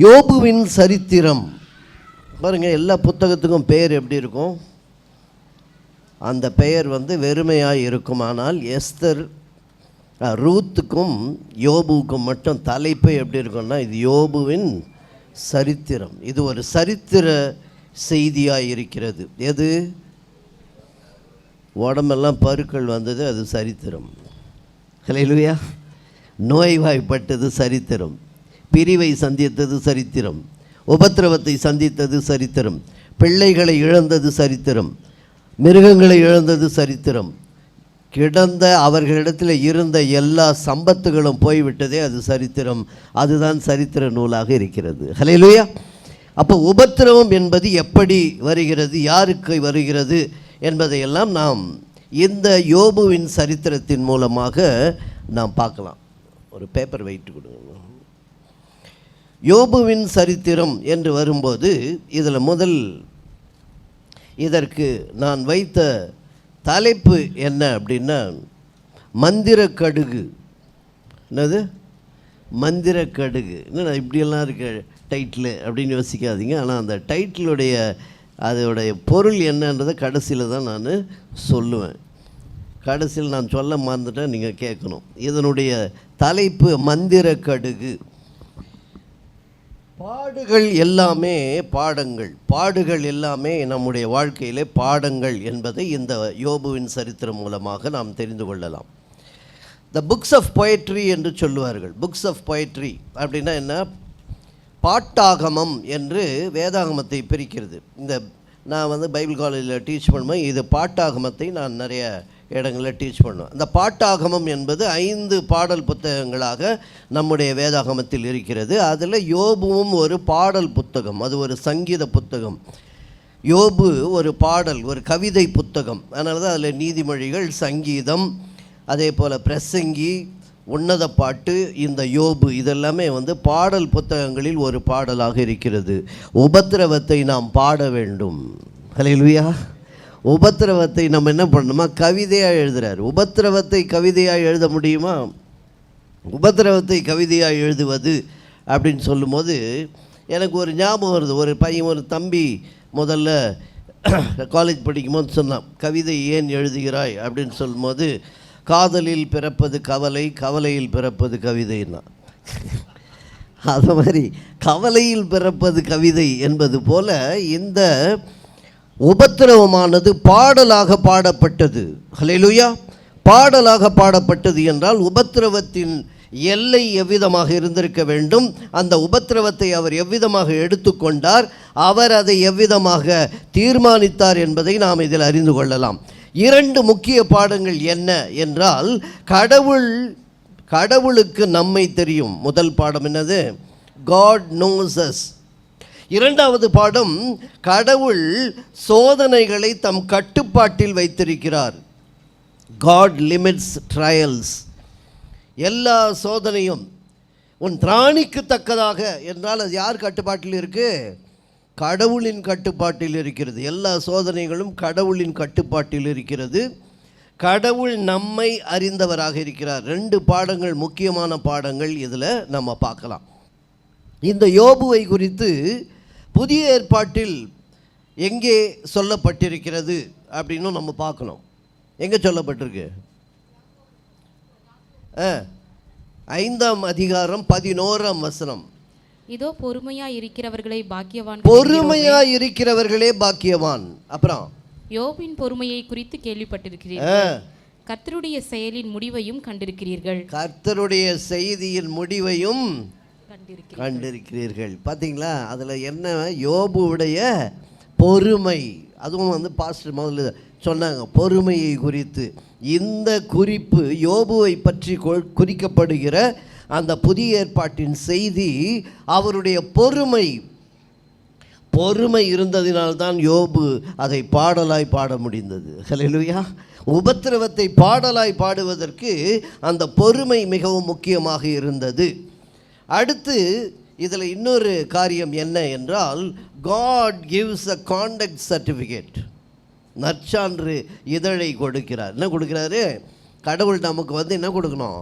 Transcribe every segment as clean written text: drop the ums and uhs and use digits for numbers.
யோபுவின் சரித்திரம் பாருங்கள். எல்லா புத்தகத்துக்கும் பெயர் எப்படி இருக்கும்? அந்த பெயர் வெறுமையாக இருக்குமானால் எஸ்தர் ரூத்துக்கும் யோபுவுக்கும் மட்டும் தலைப்பு எப்படி இருக்கும்னா, இது யோபுவின் சரித்திரம். இது ஒரு சரித்திர செய்தியாக இருக்கிறது. எது? உடம்பெல்லாம் பருக்கள் வந்தது, அது சரித்திரம். ஹல்லேலூயா. நோய்வாய்ப்பட்டது சரித்திரம். பிரிவை சந்தித்தது சரித்திரம். உபத்திரவத்தை சந்தித்தது சரித்திரம். பிள்ளைகளை இழந்தது சரித்திரம். மிருகங்களை இழந்தது சரித்திரம். கிடந்த அவர்களிடத்தில் இருந்த எல்லா சம்பத்துகளும் போய்விட்டதே, அது சரித்திரம். அதுதான் சரித்திர நூலாக இருக்கிறது. ஹல்லேலூயா. அப்போ உபத்திரவம் என்பது எப்படி வருகிறது, யாருக்கு வருகிறது என்பதையெல்லாம் நாம் இந்த யோபுவின் சரித்திரத்தின் மூலமாக நாம் பார்க்கலாம். ஒரு பேப்பர் வெயிட் கொடுங்க. யோபுவின் சரித்திரம் என்று வரும்போது இதில் முதல் இதற்கு நான் வைத்த தலைப்பு என்ன அப்படின்னா, மந்திரக்கடுகு. என்னது மந்திரக்கடுகு? என்ன இப்படியெல்லாம் இருக்க டைட்டில் அப்படின்னு யோசிக்காதீங்க. ஆனால் அந்த டைட்டிலுடைய அதோடைய பொருள் என்னன்றதை கடைசியில் தான் நான் சொல்லுவேன். கடைசியில் நான் சொல்ல மறந்துட்டேன், நீங்கள் கேட்கணும். இதனுடைய தலைப்பு மந்திரக்கடுகு. பாடுகள் எல்லாமே பாடங்கள். பாடுகள் எல்லாமே நம்முடைய வாழ்க்கையிலே பாடங்கள் என்பதை இந்த யோபுவின் சரித்திரம் மூலமாக நாம் தெரிந்து கொள்ளலாம். த புக்ஸ் ஆஃப் பொயட்ரி என்று சொல்லுவார்கள். புக்ஸ் ஆஃப் பொயட்ரி அப்படின்னா என்ன? பாட்டாகமம் என்று வேதாகமத்தை பிரிக்கிறது. இந்த நான் பைபிள் காலேஜில் டீச் பண்ணுவேன். இது பாட்டாகமத்தை நான் நிறைய இடங்களில் டீச் பண்ணுவேன். அந்த பாட்டாகமம் என்பது 5 பாடல் புத்தகங்களாக நம்முடைய வேதாகமத்தில் இருக்கிறது. அதில் யோபுவும் ஒரு பாடல் புத்தகம். அது ஒரு சங்கீத புத்தகம். யோபு ஒரு பாடல், ஒரு கவிதை புத்தகம். அதனால தான் அதில் நீதிமொழிகள், சங்கீதம், அதே போல் பிரசங்கி, உன்னத பாட்டு, இந்த யோபு இதெல்லாமே பாடல் புத்தகங்களில் ஒரு பாடலாக இருக்கிறது. உபத்திரவத்தை நாம் பாட வேண்டும். ஹல்லேலூயா. உபத்திரவத்தை நம்ம என்ன பண்ணணுமா? கவிதையாக எழுதுகிறார். உபத்திரவத்தை கவிதையாக எழுத முடியுமா? உபத்திரவத்தை கவிதையாக எழுதுவது அப்படின்னு சொல்லும்போது எனக்கு ஒரு ஞாபகம் வருது. ஒரு பையன், ஒரு தம்பி முதல்ல காலேஜ் படிக்கும்போது சொன்னான், கவிதை ஏன் எழுதுகிறாய் அப்படின்னு சொல்லும்போது, காதலில் பிறப்பது கவலை, கவலையில் பிறப்பது கவிதைன்னா. அது மாதிரி கவலையில் பிறப்பது கவிதை என்பது போல இந்த உபத்திரவமானது பாடலாக பாடப்பட்டது. ஹல்லேலூயா. பாடலாக பாடப்பட்டது என்றால் உபத்திரவத்தின் எல்லை எவ்விதமாக இருந்திருக்க வேண்டும், அந்த உபத்திரவத்தை அவர் எவ்விதமாக எடுத்துக்கொண்டார், அவர் அதை எவ்விதமாக தீர்மானித்தார் என்பதை நாம் இதில் அறிந்து கொள்ளலாம். 2 முக்கிய பாடங்கள் என்ன என்றால், கடவுளுக்கு நம்மை தெரியும். முதல் பாடம் என்னது? God knows us. 2வது பாடம், கடவுள் சோதனைகளை தம் கட்டுப்பாட்டில் வைத்திருக்கிறார். God limits trials. எல்லா சோதனையும் உன் திராணிக்கு தக்கதாக என்றால் அது யார் கட்டுப்பாட்டில் இருக்கு? கடவுளின் கட்டுப்பாட்டில் இருக்கிறது. எல்லா சோதனைகளும் கடவுளின் கட்டுப்பாட்டில் இருக்கிறது. கடவுள் நம்மை அறிந்தவராக இருக்கிறார். 2 பாடங்கள், முக்கியமான பாடங்கள் இதில் நம்ம பார்க்கலாம். இந்த யோபுவை குறித்து புதிய ஏற்பாட்டில் எங்கே சொல்லப்பட்டிருக்கிறது அப்படின்னு நம்ம பார்க்கணும். எங்கே சொல்லப்பட்டிருக்கு? 5ஆம் அதிகாரம் 11ஆம் வசனம். இதோ பொறுமையாய் இருக்கிறவர்களே பாக்கியவான். பொறுமையாய் இருக்கிறவர்களே பாக்கியவான். அப்புறம் யோபின் பொறுமையை குறித்து கேள்விப்பட்டிருக்கிறீர்கள், கர்த்தருடைய செயலின் முடிவையும் கண்டிருக்கிறீர்கள். கர்த்தருடைய செய்தியின் முடிவையும் கண்டிருக்கிறீர்கள். பார்த்தீங்களா? அதில் என்ன? யோபுவுடைய பொறுமை. அதுவும் பாஸ்டர் முதல்ல சொன்னாங்க பொறுமையை குறித்து. இந்த குறிப்பு யோபுவை பற்றி குறிக்கப்படுகிற அந்த புதிய ஏற்பாட்டின் செய்தி அவருடைய பொறுமை இருந்ததினால்தான் யோபு அதை பாடலாய் பாட முடிந்தது. ஹல்லேலூயா. உபத்திரவத்தை பாடலாய் பாடுவதற்கு அந்த பொறுமை மிகவும் முக்கியமாக இருந்தது. அடுத்து இதில் இன்னொரு காரியம் என்ன என்றால், God gives a conduct certificate. நற்சான்று இதழை கொடுக்கிறார். என்ன கொடுக்கிறாரு? கடவுள் நமக்கு என்ன கொடுக்கணும்?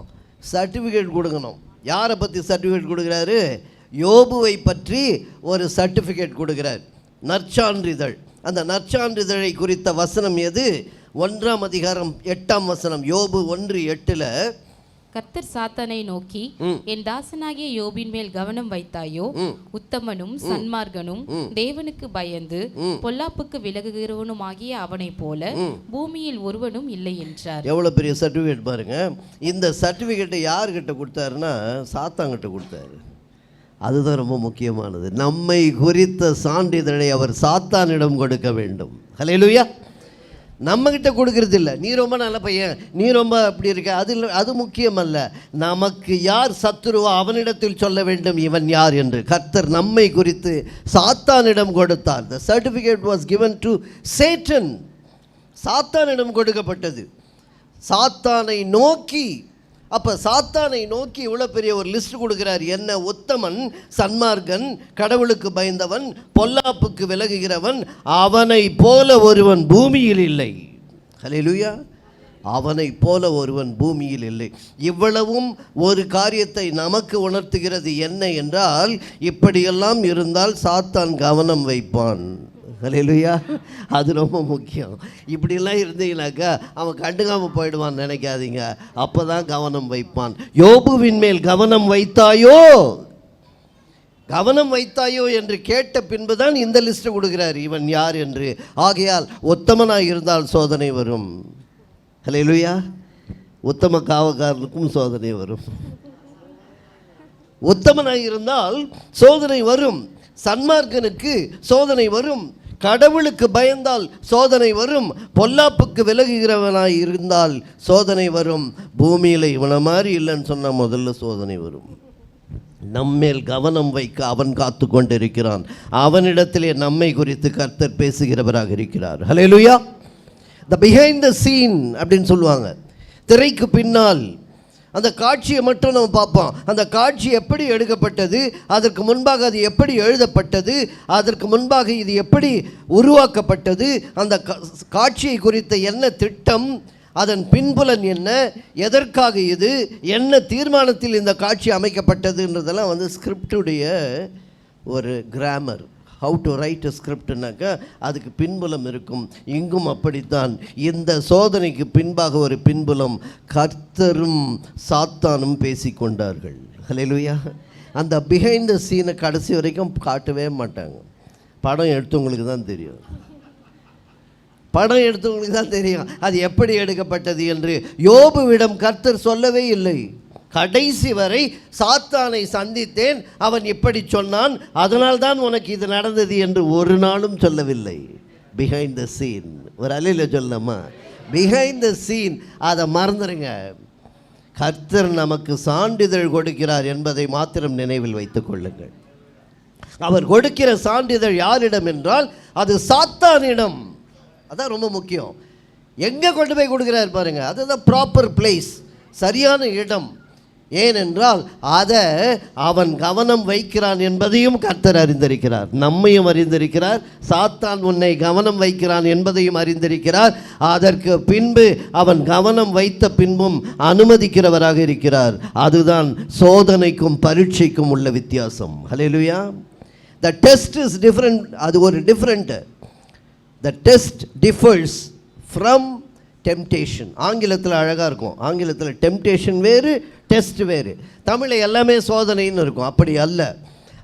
சர்டிஃபிகேட் கொடுக்கணும். யாரை பற்றி சர்டிஃபிகேட் கொடுக்குறாரு? யோபுவை பற்றி ஒரு சர்டிஃபிகேட் கொடுக்கிறார், நற்சான்றிதழ். அந்த நற்சான்றிதழை குறித்த வசனம் எது? 1ஆம் அதிகாரம் 8ஆம் வசனம், யோபு 1:8. கர்த்தர் சாத்தானை நோக்கி, என் தாசனாகிய யோபின் மேல் கவனம் வைத்தாயோ? உத்தமனும் சன்மார்கனும் தேவனுக்கு பயந்து பொல்லாப்புக்கு விலகுகிறவனுமாகிய அவனை போல பூமியில் ஒருவனும் இல்லை என்றார். எவ்வளவு பெரிய சர்டிஃபிகேட் பாருங்க. இந்த சர்டிஃபிகேட்டை யார்கிட்ட கொடுத்தாருன்னா சாத்தான்கிட்ட கொடுத்தாரு. அதுதான் ரொம்ப முக்கியமானது. நம்மை குறித்த சான்றிதழை அவர் சாத்தானிடம் கொடுக்க வேண்டும். ஹல்லேலூயா. நம்மக்கிட்ட கொடுக்கறது இல்லை. நீ ரொம்ப நல்ல பையன், நீ ரொம்ப அப்படி இருக்க, அது முக்கியமல்ல. நமக்கு யார் சத்துருவோ அவனிடத்தில் சொல்ல வேண்டும் இவன் யார் என்று. கர்த்தர் நம்மை குறித்து சாத்தானிடம் கொடுத்தார். The certificate was given to Satan. சாத்தானிடம் கொடுக்கப்பட்டது. சாத்தானை நோக்கி, அப்போ சாத்தானை நோக்கி இவ்வளோ பெரிய ஒரு லிஸ்ட் கொடுக்குறார். என்ன? உத்தமன், சன்மார்கன், கடவுளுக்கு பயந்தவன், பொல்லாப்புக்கு விலகுகிறவன், அவனை போல ஒருவன் பூமியில் இல்லை. ஹல்லேலூயா. அவனை போல ஒருவன் பூமியில் இல்லை. இவ்வளவும் ஒரு காரியத்தை நமக்கு உணர்த்துகிறது. என்ன என்றால், இப்படியெல்லாம் இருந்தால் சாத்தான் கவனம் வைப்பான். ஹல்லேலூயா. அது ரொம்ப முக்கியம். இப்படிலாம் இருந்தீங்கனாக்கா அவன் கண்டுக்காமல் போயிடுவான்னு நினைக்காதீங்க. அப்போ தான் கவனம் வைப்பான். யோபுவின் மேல் கவனம் வைத்தாயோ, கவனம் வைத்தாயோ என்று கேட்ட பின்பு தான் இந்த லிஸ்ட்டை கொடுக்குறார், இவன் யார் என்று. ஆகையால் உத்தமனாக இருந்தால் சோதனை வரும். ஹல்லேலூயா. உத்தம காவக்காரனுக்கும் சோதனை வரும். உத்தமனாக இருந்தால் சோதனை வரும். சன்மார்க்கனுக்கு சோதனை வரும். கடவுளுக்கு பயந்தால் சோதனை வரும். பொல்லாப்புக்கு விலகுகிறவனாய் இருந்தால் சோதனை வரும். பூமியில் இவனை மாதிரி இல்லைன்னு சொன்னால் முதல்ல சோதனை வரும். நம்மேல் கவனம் வைக்க அவன் காத்து கொண்டிருக்கிறான். அவனிடத்திலே நம்மை குறித்து கர்த்தர் பேசுகிறவராக இருக்கிறார். ஹல்லேலூயா. த பிஹைண்ட் த சீன் அப்படின்னு சொல்லுவாங்க. திரைக்கு பின்னால் அந்த காட்சியை மட்டும் நம்ம பார்ப்போம். அந்த காட்சி எப்படி எடுக்கப்பட்டது, அதற்கு முன்பாக அது எப்படி எழுதப்பட்டது, அதற்கு முன்பாக இது எப்படி உருவாக்கப்பட்டது, அந்த காட்சியை குறித்த என்ன திட்டம், அதன் பின்புலன் என்ன, எதற்காக இது, என்ன தீர்மானத்தில் இந்த காட்சி அமைக்கப்பட்டதுன்றதெல்லாம் ஸ்கிரிப்டுடைய ஒரு கிராமர். ஹவு டு ரைட் அ ஸ்கிரிப்ட்னாக்கா அதுக்கு பின்புலம் இருக்கும். இங்கும் அப்படித்தான். இந்த சோதனைக்கு பின்பாக ஒரு பின்புலம். கர்த்தரும் சாத்தானும் பேசிக்கொண்டார்கள். ஹல்லேலூயா. அந்த பிஹைண்ட் த சீனை கடைசி வரைக்கும் காட்டவே மாட்டாங்க. படம் எடுத்தவங்களுக்கு தான் தெரியும். படம் எடுத்தவங்களுக்கு தான் தெரியும் அது எப்படி எடுக்கப்பட்டது என்று. யோபுவிடம் கர்த்தர் சொல்லவே இல்லை. கடைசி வரை சாத்தானை சந்தித்தேன், அவன் இப்படி சொன்னான், அதனால்தான் உனக்கு இது நடந்தது என்று ஒரு நாளும் சொல்லவில்லை. Behind the scene. ஒரு அலையில் சொல்லலாமா? Behind the scene. அதை மறந்துடுங்க. கர்த்தர் நமக்கு சான்றிதழ் கொடுக்கிறார் என்பதை மாத்திரம் நினைவில் வைத்துக் கொள்ளுங்கள். அவர் கொடுக்கிற சான்றிதழ் யாரிடம் என்றால் அது சாத்தானிடம். அதான் ரொம்ப முக்கியம். எங்கே கொண்டு போய் கொடுக்குறார் பாருங்க. அதுதான் ப்ராப்பர் பிளேஸ், சரியான இடம். ஏனென்றால் அதை அவன் கவனம் வைக்கிறான் என்பதையும் கர்த்தர் அறிந்திருக்கிறார். நம்மையும் அறிந்திருக்கிறார். சாத்தான் உன்னை கவனம் வைக்கிறான் என்பதையும் அறிந்திருக்கிறார். அதற்கு பின்பு அவன் கவனம் வைத்த பின்பும் அனுமதிக்கிறவராக இருக்கிறார். அதுதான் சோதனைக்கும் பரீட்சைக்கும் உள்ள வித்தியாசம். ஹல்லேலூயா. The test is different. அது ஒரு different. The test differs from temptation. ஆங்கிலத்தில் அழகாக இருக்கும். ஆங்கிலத்தில் டெம்டேஷன் வேறு, டெஸ்ட் வேறு. தமிழில் எல்லாமே சோதனைன்னு இருக்கும். அப்படி அல்ல.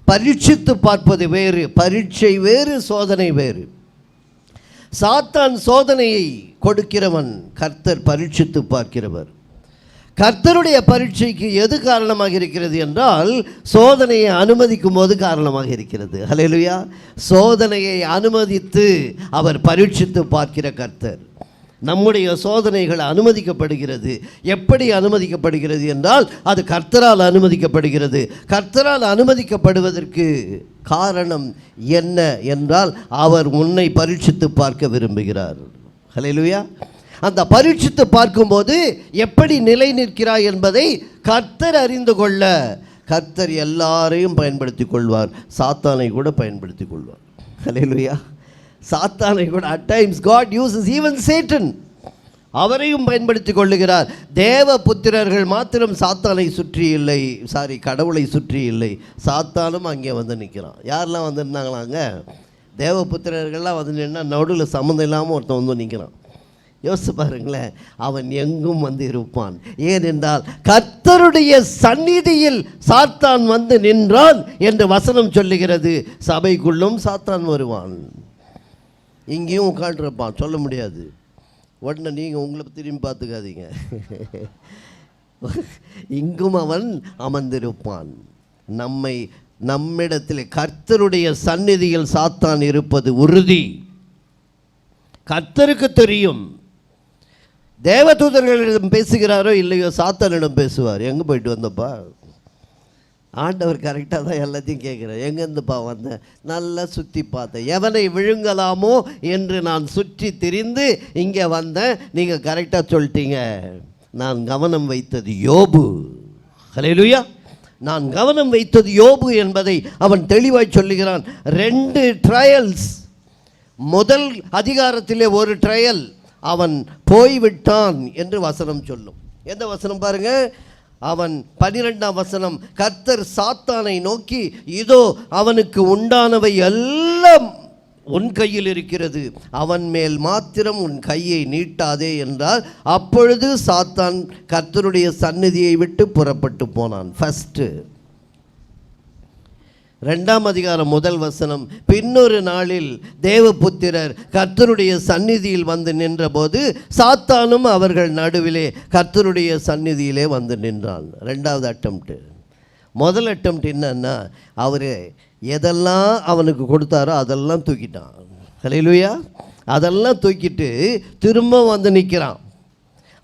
பரீட்சித்து பார்ப்பது வேறு, பரீட்சை வேறு, சோதனை வேறு. சாத்தான் சோதனையை கொடுக்கிறவன், கர்த்தர் பரீட்சித்து பார்க்கிறவர். கர்த்தருடைய பரீட்சைக்கு எது காரணமாக இருக்கிறது என்றால் சோதனையை அனுமதிக்கும் போது காரணமாக இருக்கிறது. ஹல்லேலூயா. சோதனையை அனுமதித்து அவர் பரீட்சித்து பார்க்கிற கர்த்தர். நம்முடைய சோதனைகள் அனுமதிக்கப்படுகிறது. எப்படி அனுமதிக்கப்படுகிறது என்றால் அது கர்த்தரால் அனுமதிக்கப்படுகிறது. கர்த்தரால் அனுமதிக்கப்படுவதற்கு காரணம் என்ன என்றால் அவர் உன்னை பரீட்சித்து பார்க்க விரும்புகிறார். ஹல்லேலூயா. அந்த பரீட்சித்து பார்க்கும்போது எப்படி நிலை நிற்கிறாய் என்பதை கர்த்தர் அறிந்து கொள்ள கர்த்தர் எல்லாரையும் பயன்படுத்தி கொள்வார். சாத்தானை கூட பயன்படுத்தி கொள்வார். ஹல்லேலூயா. சாத்தானை கூட at times God uses even Satan. அவரையும் பயன்படுத்தி கொள்ளுகிறார். தேவ புத்திரர்கள் மாத்திரம் சாத்தானை சுற்றி இல்லை, கடவுளை சுற்றி இல்லை, சாத்தானும் அங்கே வந்து நிற்கிறான். யாரெல்லாம் வந்து நின்னாங்களாங்க? தேவ புத்திரர்கள்லாம் வந்து நின்னா நடுவில் சம்மந்தம் இல்லாமல் ஒருத்தன் வந்து நிற்கிறான். யோசிச்சு பாருங்களேன், அவன் எங்கும் வந்து இருப்பான். ஏனென்றால் கர்த்தருடைய சந்நிதியில் சாத்தான் வந்து நின்றான் என்று வசனம் சொல்லுகிறது. சபைக்குள்ளும் சாத்தான் வருவான், இங்கேயும் உட்காண்டிருப்பான், சொல்ல முடியாது. உடனே நீங்கள் உங்களை திரும்பி பார்த்துக்காதீங்க, இங்கும் அவன் அமர்ந்திருப்பான். நம்மிடத்தில் கர்த்தருடைய சந்நிதியில் சாத்தான் இருப்பது உறுதி. கர்த்தருக்கு தெரியும். தேவதூதர்களிடம் பேசுகிறாரோ இல்லையோ, சாத்தானிடம் பேசுவார். எங்கே போயிட்டு வந்தப்பா? ஆண்டவர் கரெக்டாக தான் எல்லாத்தையும் கேட்குறார். எங்கேருந்துப்பா வந்தேன்? நல்லா சுற்றி பார்த்தேன், எவனை விழுங்கலாமோ என்று நான் சுற்றி திரிந்து இங்கே வந்தேன். நீங்கள் கரெக்டாக சொல்லிட்டீங்க. நான் கவனம் வைத்தது யோபு. ஹல்லேலூயா. நான் கவனம் வைத்தது யோபு என்பதை அவன் தெளிவாய் சொல்லுகிறான். 2 ட்ரையல்ஸ். முதல் அதிகாரத்திலே ஒரு ட்ரையல், அவன் போய்விட்டான் என்று வசனம் சொல்லும். எந்த வசனம் பாருங்க? அவன் 12ஆம் வசனம், கர்த்தர் சாத்தானை நோக்கி, இதோ அவனுக்கு உண்டானவை எல்லாம் உன் கையில் இருக்கிறது, அவன் மேல் மாத்திரம் உன் கையை நீட்டாதே என்றார். அப்பொழுது சாத்தான் கர்த்தருடைய சந்நிதியை விட்டு புறப்பட்டு போனான். ஃபஸ்ட்டு. 2ஆம் அதிகாரம் முதல் வசனம், பின்னொரு நாளில் தேவபுத்திரர் கர்த்தருடைய சந்நிதியில் வந்து நின்றபோது சாத்தானும் அவர்கள் நடுவிலே கர்த்தருடைய சந்நிதியிலே வந்து நின்றான். 2வது அட்டம்ப்ட். முதல் அட்டம்ப்ட் என்னன்னா, அவர் எதெல்லாம் அவனுக்கு கொடுத்தாரோ அதெல்லாம் தூக்கிட்டான். ஹல்லேலூயா. அதெல்லாம் தூக்கிட்டு திரும்ப வந்து நிற்கிறான்.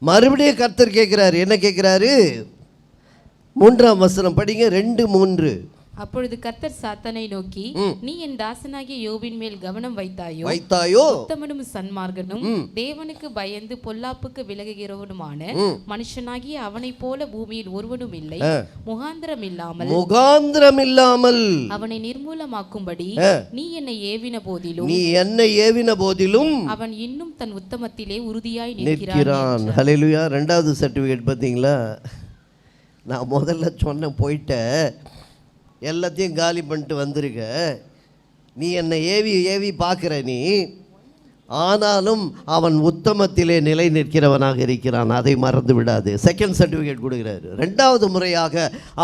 மறுபடியும் கர்த்தர் கேட்குறாரு. என்ன கேட்குறாரு? 3ஆம் வசனம் படிங்க. 2:3. அப்பொழுது கர்த்தர் சாத்தானை நோக்கி, நீ என் தாசனாகிய யோபின் மேல் கவனம் வைத்தாயோ, உத்தமனும் சன்மார்கனும் தேவனுக்கு பயந்து பொல்லாப்புக்கு விலகுகிறவனுமான மனுஷனாகிய அவனைப் போல பூமியில் ஒருவனும் இல்லை, முகாந்திரம் இல்லாமல் அவனை நிர்மூலமாக்கும்படி நீ என்னை ஏவின போதிலும் அவன் இன்னும் தன் உத்தமத்திலே உறுதியாய் நிற்கிறான். ஹல்லேலூயா. 2வது சர்டிஃபிகேட் பார்த்தீங்களா? நான் முதல்ல சொன்ன போயிட்ட எல்லாத்தையும் காலி பண்ணிட்டு வந்திருக்க. நீ என்னை ஏவி பார்க்குற நீ, ஆனாலும் அவன் உத்தமத்திலே நிலை நிற்கிறவனாக இருக்கிறான், அதை மறந்து விடாது. செகண்ட் சர்டிஃபிகேட் கொடுக்குறாரு. 2வது முறையாக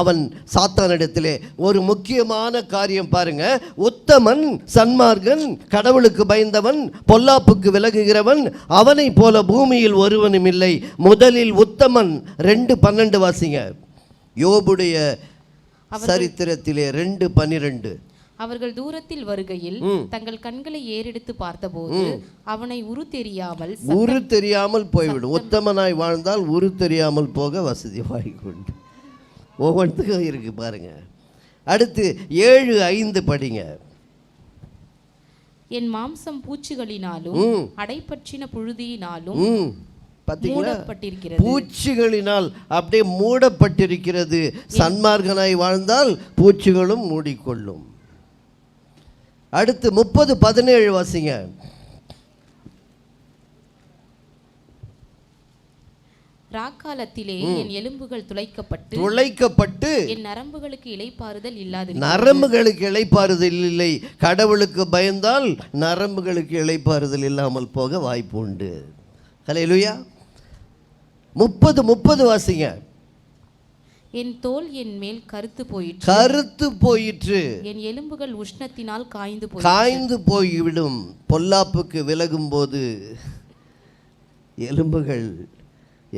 அவன் சாத்தானிடத்திலே ஒரு முக்கியமான காரியம் பாருங்க. உத்தமன், சன்மார்கன், கடவுளுக்கு பயந்தவன், பொல்லாப்புக்கு விலகுகிறவன், அவனை போல பூமியில் ஒருவனும் இல்லை. முதலில் உத்தமன். 2:12 வாசிங்க. யோபுடைய சரித்திரத்திலே 2:12. அவர்கள் தூரத்தில் வருகையில் தங்கள் கண்களை ஏறெடுத்து பார்த்தபோது அவனை உரு தெரியாமல் போய்விடும். உத்தமனாய் வாழ்ந்தால் உரு தெரியாமல் போக வசதி வாய்க்கொண்டு ஒவ்வொன்றுக்கும் இருக்கு பாருங்க. அடுத்து 7:5 படிங்க. என் மாம்சம் பூச்சிகளினாலும் அடைப்பற்றின புழுதியினாலும் பூச்சிகளினால் அப்படியே மூடப்பட்டிருக்கிறது. சன்மார்கனாய் வாழ்ந்தால் பூச்சிகளும் மூடிக்கொள்ளும். அடுத்து 30:17 வாசிங்க. ராக்காலத்திலே என் எலும்புகள் துளைக்கப்பட்டு என் நரம்புகளுக்கு இளைப்பாறுதல் இல்லை. கடவுளுக்கு பயந்தால் நரம்புகளுக்கு இளைப்பாறுதல் இல்லாமல் போக வாய்ப்பு உண்டு. ஹல்லேலூயா. 30 வாசிங்க. என் தோல் என் மேல் கருத்து போயிற்று, என் எலும்புகள் உஷ்ணத்தினால் காய்ந்து போய்விடும். பொல்லாப்புக்கு விலகும் போது எலும்புகள்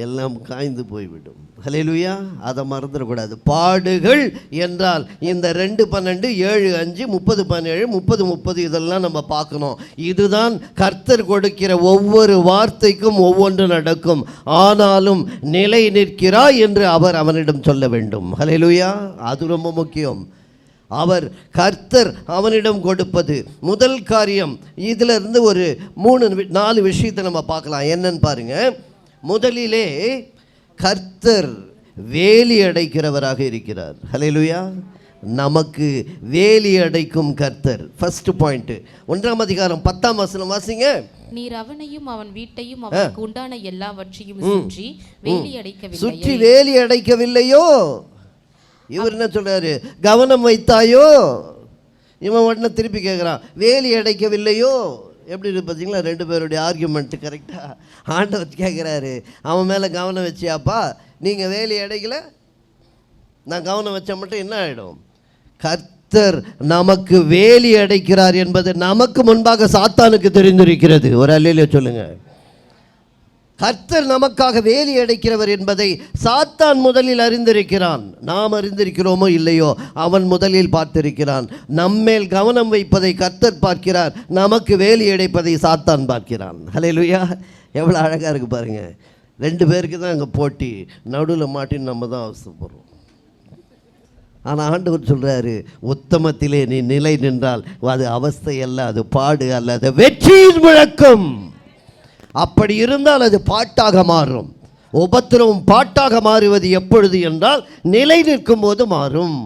எல்லாம் காய்ந்து போய்விடும். ஹல்லேலூயா. அதை மறந்துடக்கூடாது. பாடுகள் என்றால் இந்த 2:12, 7:5, 30:17, 30:30 இதெல்லாம் நம்ம பார்க்கணும். இதுதான் கர்த்தர் கொடுக்கிற ஒவ்வொரு வார்த்தைக்கும் ஒவ்வொன்று நடக்கும். ஆனாலும் நிலை நிற்கிறாய் என்று அவனிடம் சொல்ல வேண்டும். ஹல்லேலூயா. அது ரொம்ப முக்கியம். கர்த்தர் அவனிடம் கொடுப்பது முதல் காரியம். இதிலிருந்து ஒரு 3-4 விஷயத்தை நம்ம பார்க்கலாம். என்னன்னு பாருங்க. முதலிலே கர்த்தர் வேலி அடைக்கிறவராக இருக்கிறார். ஹல்லேலூயா. நமக்கு வேலி அடைக்கும் கர்த்தர். ஃபர்ஸ்ட் பாயிண்ட், 1ஆம் அதிகாரம் 10ஆம் வசனம் வாசிங்க. நீர் அவனையும் அவன் வீட்டையும் அவனுக்கு உண்டான எல்லாவற்றையும் சுற்றி வேலி அடைக்கவில்லை. சுற்றி வேலி அடைக்கவில்லையோ? இவர் என்ன சொல்றாரு? கவனம் வைத்தாயோ? இவன் உடனே திருப்பி கேட்குறான், வேலி அடைக்கவில்லையோ? எப்படி இருக்கு பார்த்தீங்களா ரெண்டு பேருடைய ஆர்கியூமெண்ட்? கரெக்டாக ஆண்டவர் கேட்குறாரு, அவன் மேலே கவனம் வச்சியாப்பா, நீங்கள் வேலி அடைக்கல, நான் கவனம் வச்ச மட்டும் என்ன ஆகிடும்? கர்த்தர் நமக்கு வேலி அடைக்கிறார் என்பது நமக்கு முன்பாக சாத்தானுக்கு தெரிந்திருக்கிறது. ஒரு அல்லேலூயா சொல்லுங்க. கர்த்தர் நமக்காக வேலி அடைக்கிறவர் என்பதை சாத்தான் முதலில் அறிந்திருக்கிறான். நாம் அறிந்திருக்கிறோமோ இல்லையோ, அவன் முதலில் பார்த்திருக்கிறான். நம்மேல் கவனம் வைப்பதை கர்த்தர் பார்க்கிறார், நமக்கு வேலி அடைப்பதை சாத்தான் பார்க்கிறான். அல்லேலூயா. எவ்வளோ அழகாக இருக்குது பாருங்கள். ரெண்டு பேருக்கு தான் அங்கே போட்டி, நடுவில் மாட்டின்னு நம்ம தான் அவசரப்படுறோம். ஆனால் ஆண்டவர் சொல்கிறாரு, உத்தமத்திலே நீ நிலை நின்றால் அது அவஸ்தை அல்ல, அது பாடு அல்ல, அது வெற்றியின் முழக்கம். அப்படி இருந்தால் அது பாட்டாக மாறும். உபத்திரவம் பாட்டாக மாறுவது எப்பொழுது என்றால் நிலை நிற்கும் போது மாறும்.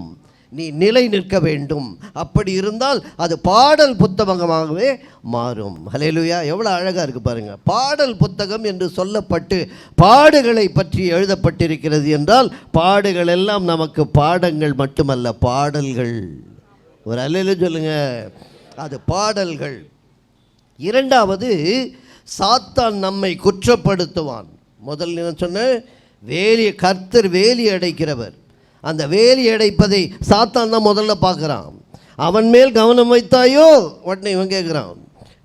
நீ நிலை நிற்க வேண்டும். அப்படி இருந்தால் அது பாடல் புத்தகமாகவே மாறும். ஹல்லேலூயா. எவ்வளோ அழகாக இருக்குது பாருங்கள். பாடல் புத்தகம் என்று சொல்லப்பட்டு பாடுகளை பற்றி எழுதப்பட்டிருக்கிறது என்றால் பாடுகள் எல்லாம் நமக்கு பாடங்கள் மட்டுமல்ல, பாடல்கள். ஒரு அல்லேலூயா சொல்லுங்க. அது பாடல்கள். இரண்டாவது, சாத்தான் நம்மை குற்றப்படுத்துவான். முதல் நான் சொன்னேன், கர்த்தர் வேலி அடைக்கிறவர். அந்த வேலி அடைப்பதை சாத்தான் தான் முதல்ல பார்க்குறான். அவன் மேல் கவனம் வைத்தாயோ? உடனே இவன் கேட்குறான்,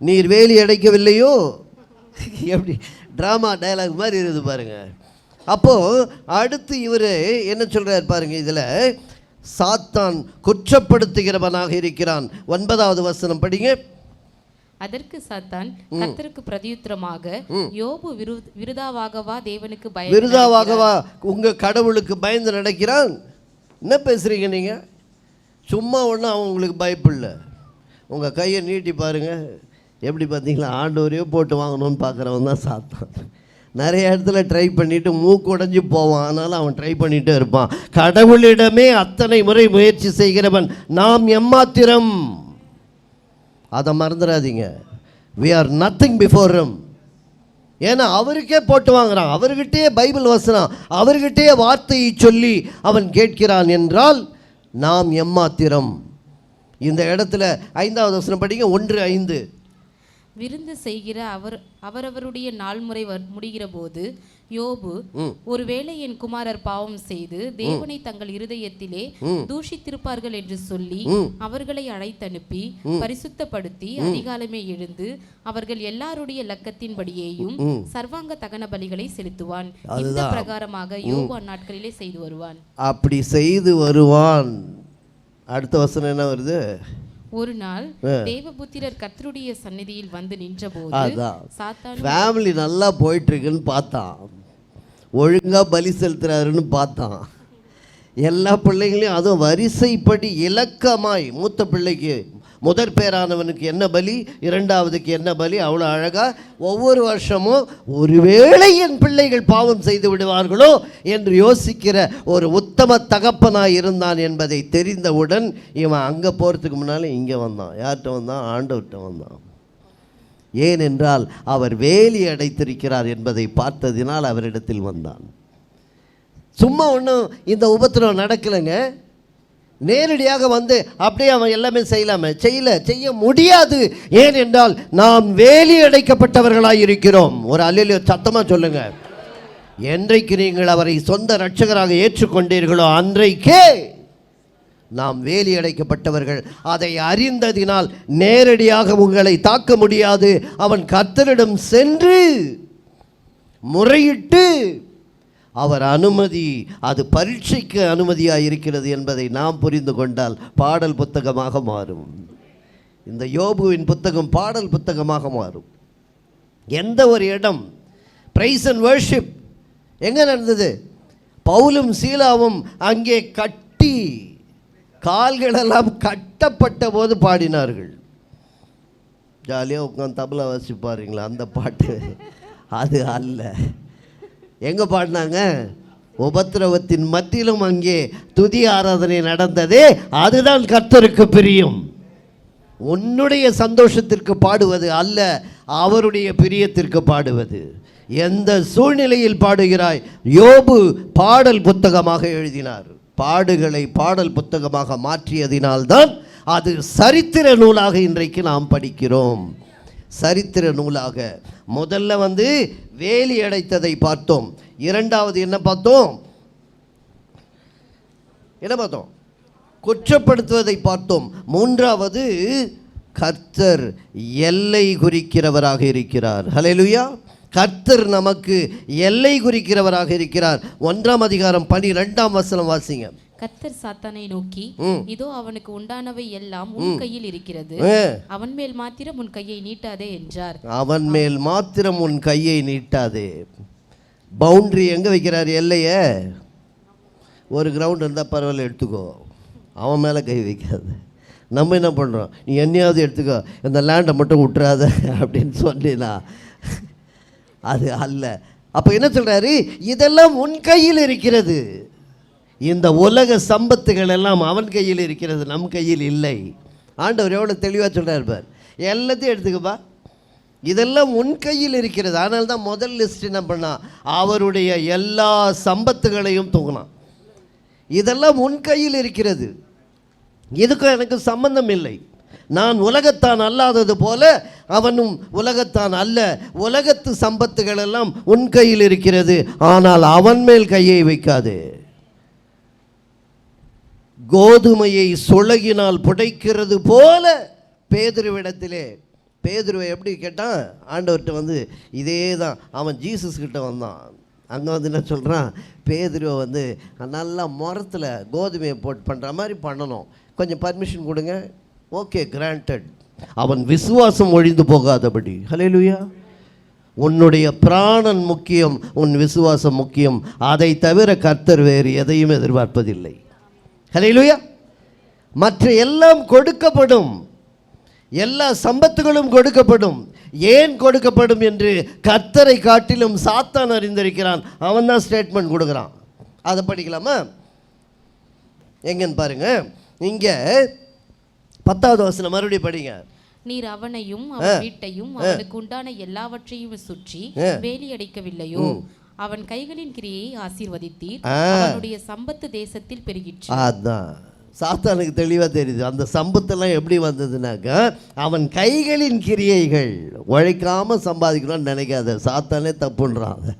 நீர் வேலி அடைக்கவில்லையோ? எப்படி ட்ராமா டயலாக் மாதிரி இருக்குது பாருங்க. அப்போது அடுத்து இவர் என்ன சொல்கிறார் பாருங்க. இதில் சாத்தான் குற்றப்படுத்துகிறவனாக இருக்கிறான். 9வது வசனம் படிங்க. அதற்கு சாத்தான் கர்த்தருக்கு பிரதியுத்தரமாக, யோபு விருதாவாகவா தேவனுக்கு விருதாவாகவா உங்க கடவுளுக்கு பயந்து நடக்கிறான்? என்ன பேசுறீங்க நீங்க? சும்மா ஒன்றும் அவன் உங்களுக்கு பயப்படல. உங்கள் கையை நீட்டி பாருங்க. எப்படி பார்த்தீங்களா? ஆண்டவரையோ போட்டு வாங்கணும்னு பார்க்குறவன் தான் சாத்தான். நிறைய இடத்துல ட்ரை பண்ணிவிட்டு மூக்கு உடைஞ்சி போவான். ஆனாலும் அவன் ட்ரை பண்ணிகிட்டே இருப்பான். கடவுளிடமே அத்தனை முறை முயற்சி செய்கிறவன் நாம் எம்மாத்திரம். அதை மறந்துடாதீங்க. we are nothing before him. ஏன்னா அவருக்கே போட்டு வாங்குறான், அவர்கிட்டயே பைபிள் வசனம், அவர்கிட்டயே வார்த்தையை சொல்லி அவன் கேட்கிறான் என்றால் நாம் எம்மாத்திரம். இந்த இடத்துல 5வது வசனம் படிங்க. 1:5. விருந்து செய்கிற அவரவருடைய நாள்முறை முடிகிற போது யோபு, ஒருவேளை என் குமாரர் பாவம் செய்து தேவனை தங்கள் இருதயத்திலே தூஷித்திருப்பார்கள் என்று சொல்லி அவர்களை அழைத்தனுப்பி பரிசுத்தப்படுத்தி அதிகாலமே எழுந்து அவர்கள் எல்லாருடைய லக்கத்தின்படியேயும் சர்வாங்க தகன பலிகளை செலுத்துவான். இந்த பிரகாரமாக யோபு அந்நாட்களிலே செய்து வருவான். அப்படி செய்து வருவான். அடுத்த வசனம் என்ன வருது? ஒரு நாள் தேவபுத்திரர் கர்த்தருடைய சந்நிதியில் வந்து நின்றபோது சாத்தான் ஃபேமிலி நல்லா போயிட்டு இருக்குன்னு பார்த்தான், ஒழுங்கா பலி செலுத்துறாருன்னு பார்த்தான். எல்லா பிள்ளைங்களையும் அதுவும் வரிசைப்படி இலக்கமாய், மூத்த பிள்ளைக்கு முதற் பேரானவனுக்கு என்ன பலி, இரண்டாவதுக்கு என்ன பலி, அவ்வளோ அழகாக ஒவ்வொரு வருஷமும் ஒருவேளை என் பிள்ளைகள் பாவம் செய்து விடுவார்களோ என்று யோசிக்கிற ஒரு உத்தம தகப்பனாய் இருந்தான் என்பதை தெரிந்தவுடன் இவன் அங்கே போகிறதுக்கு முன்னால் இங்கே வந்தான். யார்கிட்ட வந்தான்? ஆண்டவர்கிட்ட வந்தான். ஏனென்றால் அவர் வேலி அடைத்திருக்கிறார் என்பதை பார்த்ததினால் அவரிடத்தில் வந்தான். சும்மா ஒன்றும் இந்த உபத்திரம் நடக்கலைங்க. நேரடியாக வந்து அப்படியே அவன் எல்லாமே செய்ய முடியாது. ஏனென்றால் நாம் வேலி அடைக்கப்பட்டவர்களாக இருக்கிறோம். ஒரு அல்லேலூயா சத்தமாக சொல்லுங்க. என்றைக்கு நீங்கள் அவரை சொந்த இரட்சகராக ஏற்றுக்கொண்டீர்களோ அன்றைக்கே நாம் வேலி அடைக்கப்பட்டவர்கள். அதை அறிந்ததினால் நேரடியாக உங்களை தாக்க முடியாது. அவன் கர்த்தரிடம் சென்று முறையிட்டு அவர் அனுமதி, அது பரீட்சைக்கு அனுமதியாக இருக்கிறது என்பதை நாம் புரிந்து கொண்டால் பாடல் புத்தகமாக மாறும். இந்த யோபுவின் புத்தகம் பாடல் புத்தகமாக மாறும். எந்த ஒரு இடம் பிரைஸ் அண்ட் வர்ஷிப் எங்கே நடந்தது? பவுலும் சீலாவும் அங்கே கட்டி கால்களெல்லாம் கட்டப்பட்ட போது பாடினார்கள். ஜாலியாக உட்காந்து தபலா வாசிப்பாருங்களா? அந்த பாட்டு அது அல்ல. எங்கே பாடினாங்க? உபத்திரவத்தின் மத்தியிலும் அங்கே துதி ஆராதனை நடந்ததே, அதுதான் கர்த்தருக்கு பிரியம். உன்னுடைய சந்தோஷத்திற்கு பாடுவது அல்ல, அவருடைய பிரியத்திற்கு பாடுவது. எந்த சூழ்நிலையில் பாடுகிறாய்? யோபு பாடல் புத்தகமாக எழுதினார். பாடுகளை பாடல் புத்தகமாக மாற்றியதினால்தான் அது சரித்திர நூலாக இன்றைக்கு நாம் படிக்கிறோம். சரித்திர நூலாக. முதல்ல வேலி அடைத்ததை பார்த்தோம். இரண்டாவது என்ன பார்த்தோம்? குற்றப்படுத்துவதை பார்த்தோம். மூன்றாவது கர்த்தர் எல்லை குறிக்கிறவராக இருக்கிறார். ஹல்லேலூயா. கர்த்தர் நமக்கு எல்லை குறிக்கிறவராக இருக்கிறார். 1ஆம் அதிகாரம் 12ஆம் வசனம் வாசிங்க. கர்த்தர் சாத்தானை நோக்கி, இதோ அவனுக்கு உண்டானவை எல்லாம் உன் கையில் இருக்கிறது, அவன் மேல் மாத்திரம் உன் கையை நீட்டாதே என்றார். அவன் மேல் மாத்திரம் உன் கையை நீட்டாதே. பவுண்டரி எங்க வைக்கிறார்? எல்லைய. ஒரு கிரவுண்ட் இருந்தால் பரவாயில்ல, எடுத்துக்கோ, அவன் மேலே கை வைக்காது. நம்ம என்ன பண்ணுறோம்? நீ என்னையாவது எடுத்துக்கோ, இந்த லேண்டை மட்டும் விட்டுறாத அப்படின்னு சொல்லினா அது அல்ல. அப்போ என்ன சொல்கிறாரு? இதெல்லாம் உன் கையில் இருக்கிறது. இந்த உலக சம்பத்துகள் எல்லாம் அவன் கையில் இருக்கிறது, நம் கையில் இல்லை. ஆண்டவர் எவ்வளோ தெளிவாக சொல்கிறார் பார். எல்லாத்தையும் எடுத்துக்கப்பா, இதெல்லாம் உன் கையில் இருக்கிறது. அதனால தான் முதல் லிஸ்ட் என்ன பண்ணா? அவருடைய எல்லா சம்பத்துகளையும் தூங்கினான். இதெல்லாம் உன் கையில் இருக்கிறது, இதுக்கும் எனக்கு சம்பந்தம் இல்லை. நான் உலகத்தான் அல்லாதது போல அவனும் உலகத்தான் அல்ல. உலகத்து சம்பத்துகள் எல்லாம் உன் கையில் இருக்கிறது, ஆனால் அவன் மேல் கையை வைக்காது. கோதுமையை சுளகினால் புடைக்கிறது போல பேதுருவிடத்திலே. பேதுருவை எப்படி கேட்டான்? ஆண்டவர்கிட்ட இதே தான். அவன் ஜீசஸ் கிட்ட வந்தான். அங்கே என்ன சொல்கிறான்? பேதுருவை நல்லா முரத்தில் கோதுமையை போட்டு பண்ணுற மாதிரி பண்ணணும், கொஞ்சம் பர்மிஷன் கொடுங்க. Okay, granted. அவன் விசுவாசம் ஒழிந்து போகாதபடி. ஹல்லேலூயா. உன்னுடைய பிராணன் முக்கியம், உன் விசுவாசம் முக்கியம். அதை தவிர கர்த்தர் வேறு எதையும் எதிர்பார்ப்பதில்லை. ஹல்லேலூயா. மற்ற எல்லாம் கொடுக்கப்படும், எல்லா சம்பத்துகளும் கொடுக்கப்படும். ஏன் கொடுக்கப்படும் என்று கர்த்தரை காட்டிலும் சாத்தான் அறிந்திருக்கிறான். அவன் தான் ஸ்டேட்மெண்ட் கொடுக்குறான். அதை படிக்கலாமா? எங்கன்னு பாருங்க. இங்கே 10வது வசனம் மறுபடியும் படிங்க. நீர் அவனையும் அவன் வீட்டையும் அவனுக்கு உண்டான எல்லாவற்றையும் சுற்றி வேலி அடைக்கவில்லையோ? அவன் கைகளின் கிரியை ஆசீர்வதித்தீர், அவனுடைய சம்பத்து தேசத்தில் பெருகிற்று. அதான் சாத்தானுக்கு தெளிவாக தெரியுது. அந்த சம்பத்தெல்லாம் எப்படி வந்ததுனாக்கா, அவன் கைகளின் கிரியைகள். உழைக்காமல் சம்பாதிக்கணும்னு நினைக்காத, சாத்தானே தப்புன்றான். அதை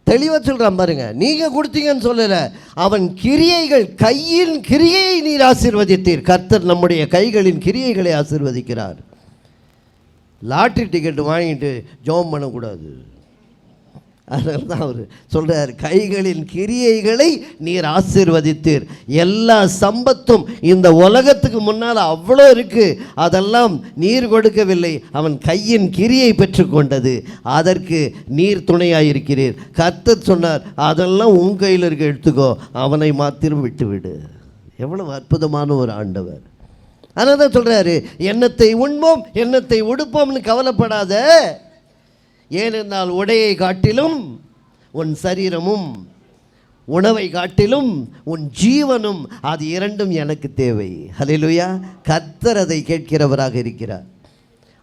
தெளிவாக சொல்கிறான் பாருங்க. நீங்கள் கொடுத்தீங்கன்னு சொல்லலை, அவன் கிரியைகள், கையின் கிரியையை நீர் ஆசீர்வதித்தீர். கர்த்தர் நம்முடைய கைகளின் கிரியைகளை ஆசீர்வதிக்கிறார். லாட்ரி டிக்கெட் வாங்கிட்டு ஜெபம் பண்ணக்கூடாது. அதனால தான் அவர் சொல்கிறார், கைகளின் கிரியைகளை நீர் ஆசீர்வதித்தீர். எல்லா சம்பத்தும் இந்த உலகத்துக்கு முன்னால் அவ்வளோ இருக்குது, அதெல்லாம் நீர் கொடுக்கவில்லை, அவன் கையின் கிரியை பெற்றுக்கொண்டது. அதற்கு நீர் துணையாயிருக்கிறீர். கர்த்தர் சொன்னார், அதெல்லாம் உன் கையில் இருக்க, எடுத்துக்கோ, அவனை மாத்திரம் விட்டுவிடு. எவ்வளவு அற்புதமான ஒரு ஆண்டவர். அதனால தான் சொல்கிறாரு, எண்ணத்தை உண்போம் எண்ணத்தை உடுப்போம்னு கவலைப்படாத. ஏனென்றால் உடையை காட்டிலும் உன் சரீரமும், உணவை காட்டிலும் உன் ஜீவனும், அது இரண்டும் எனக்கு தேவை. ஹல்லேலூயா. கர்த்தர் அதை கேட்கிறவராக இருக்கிறார்.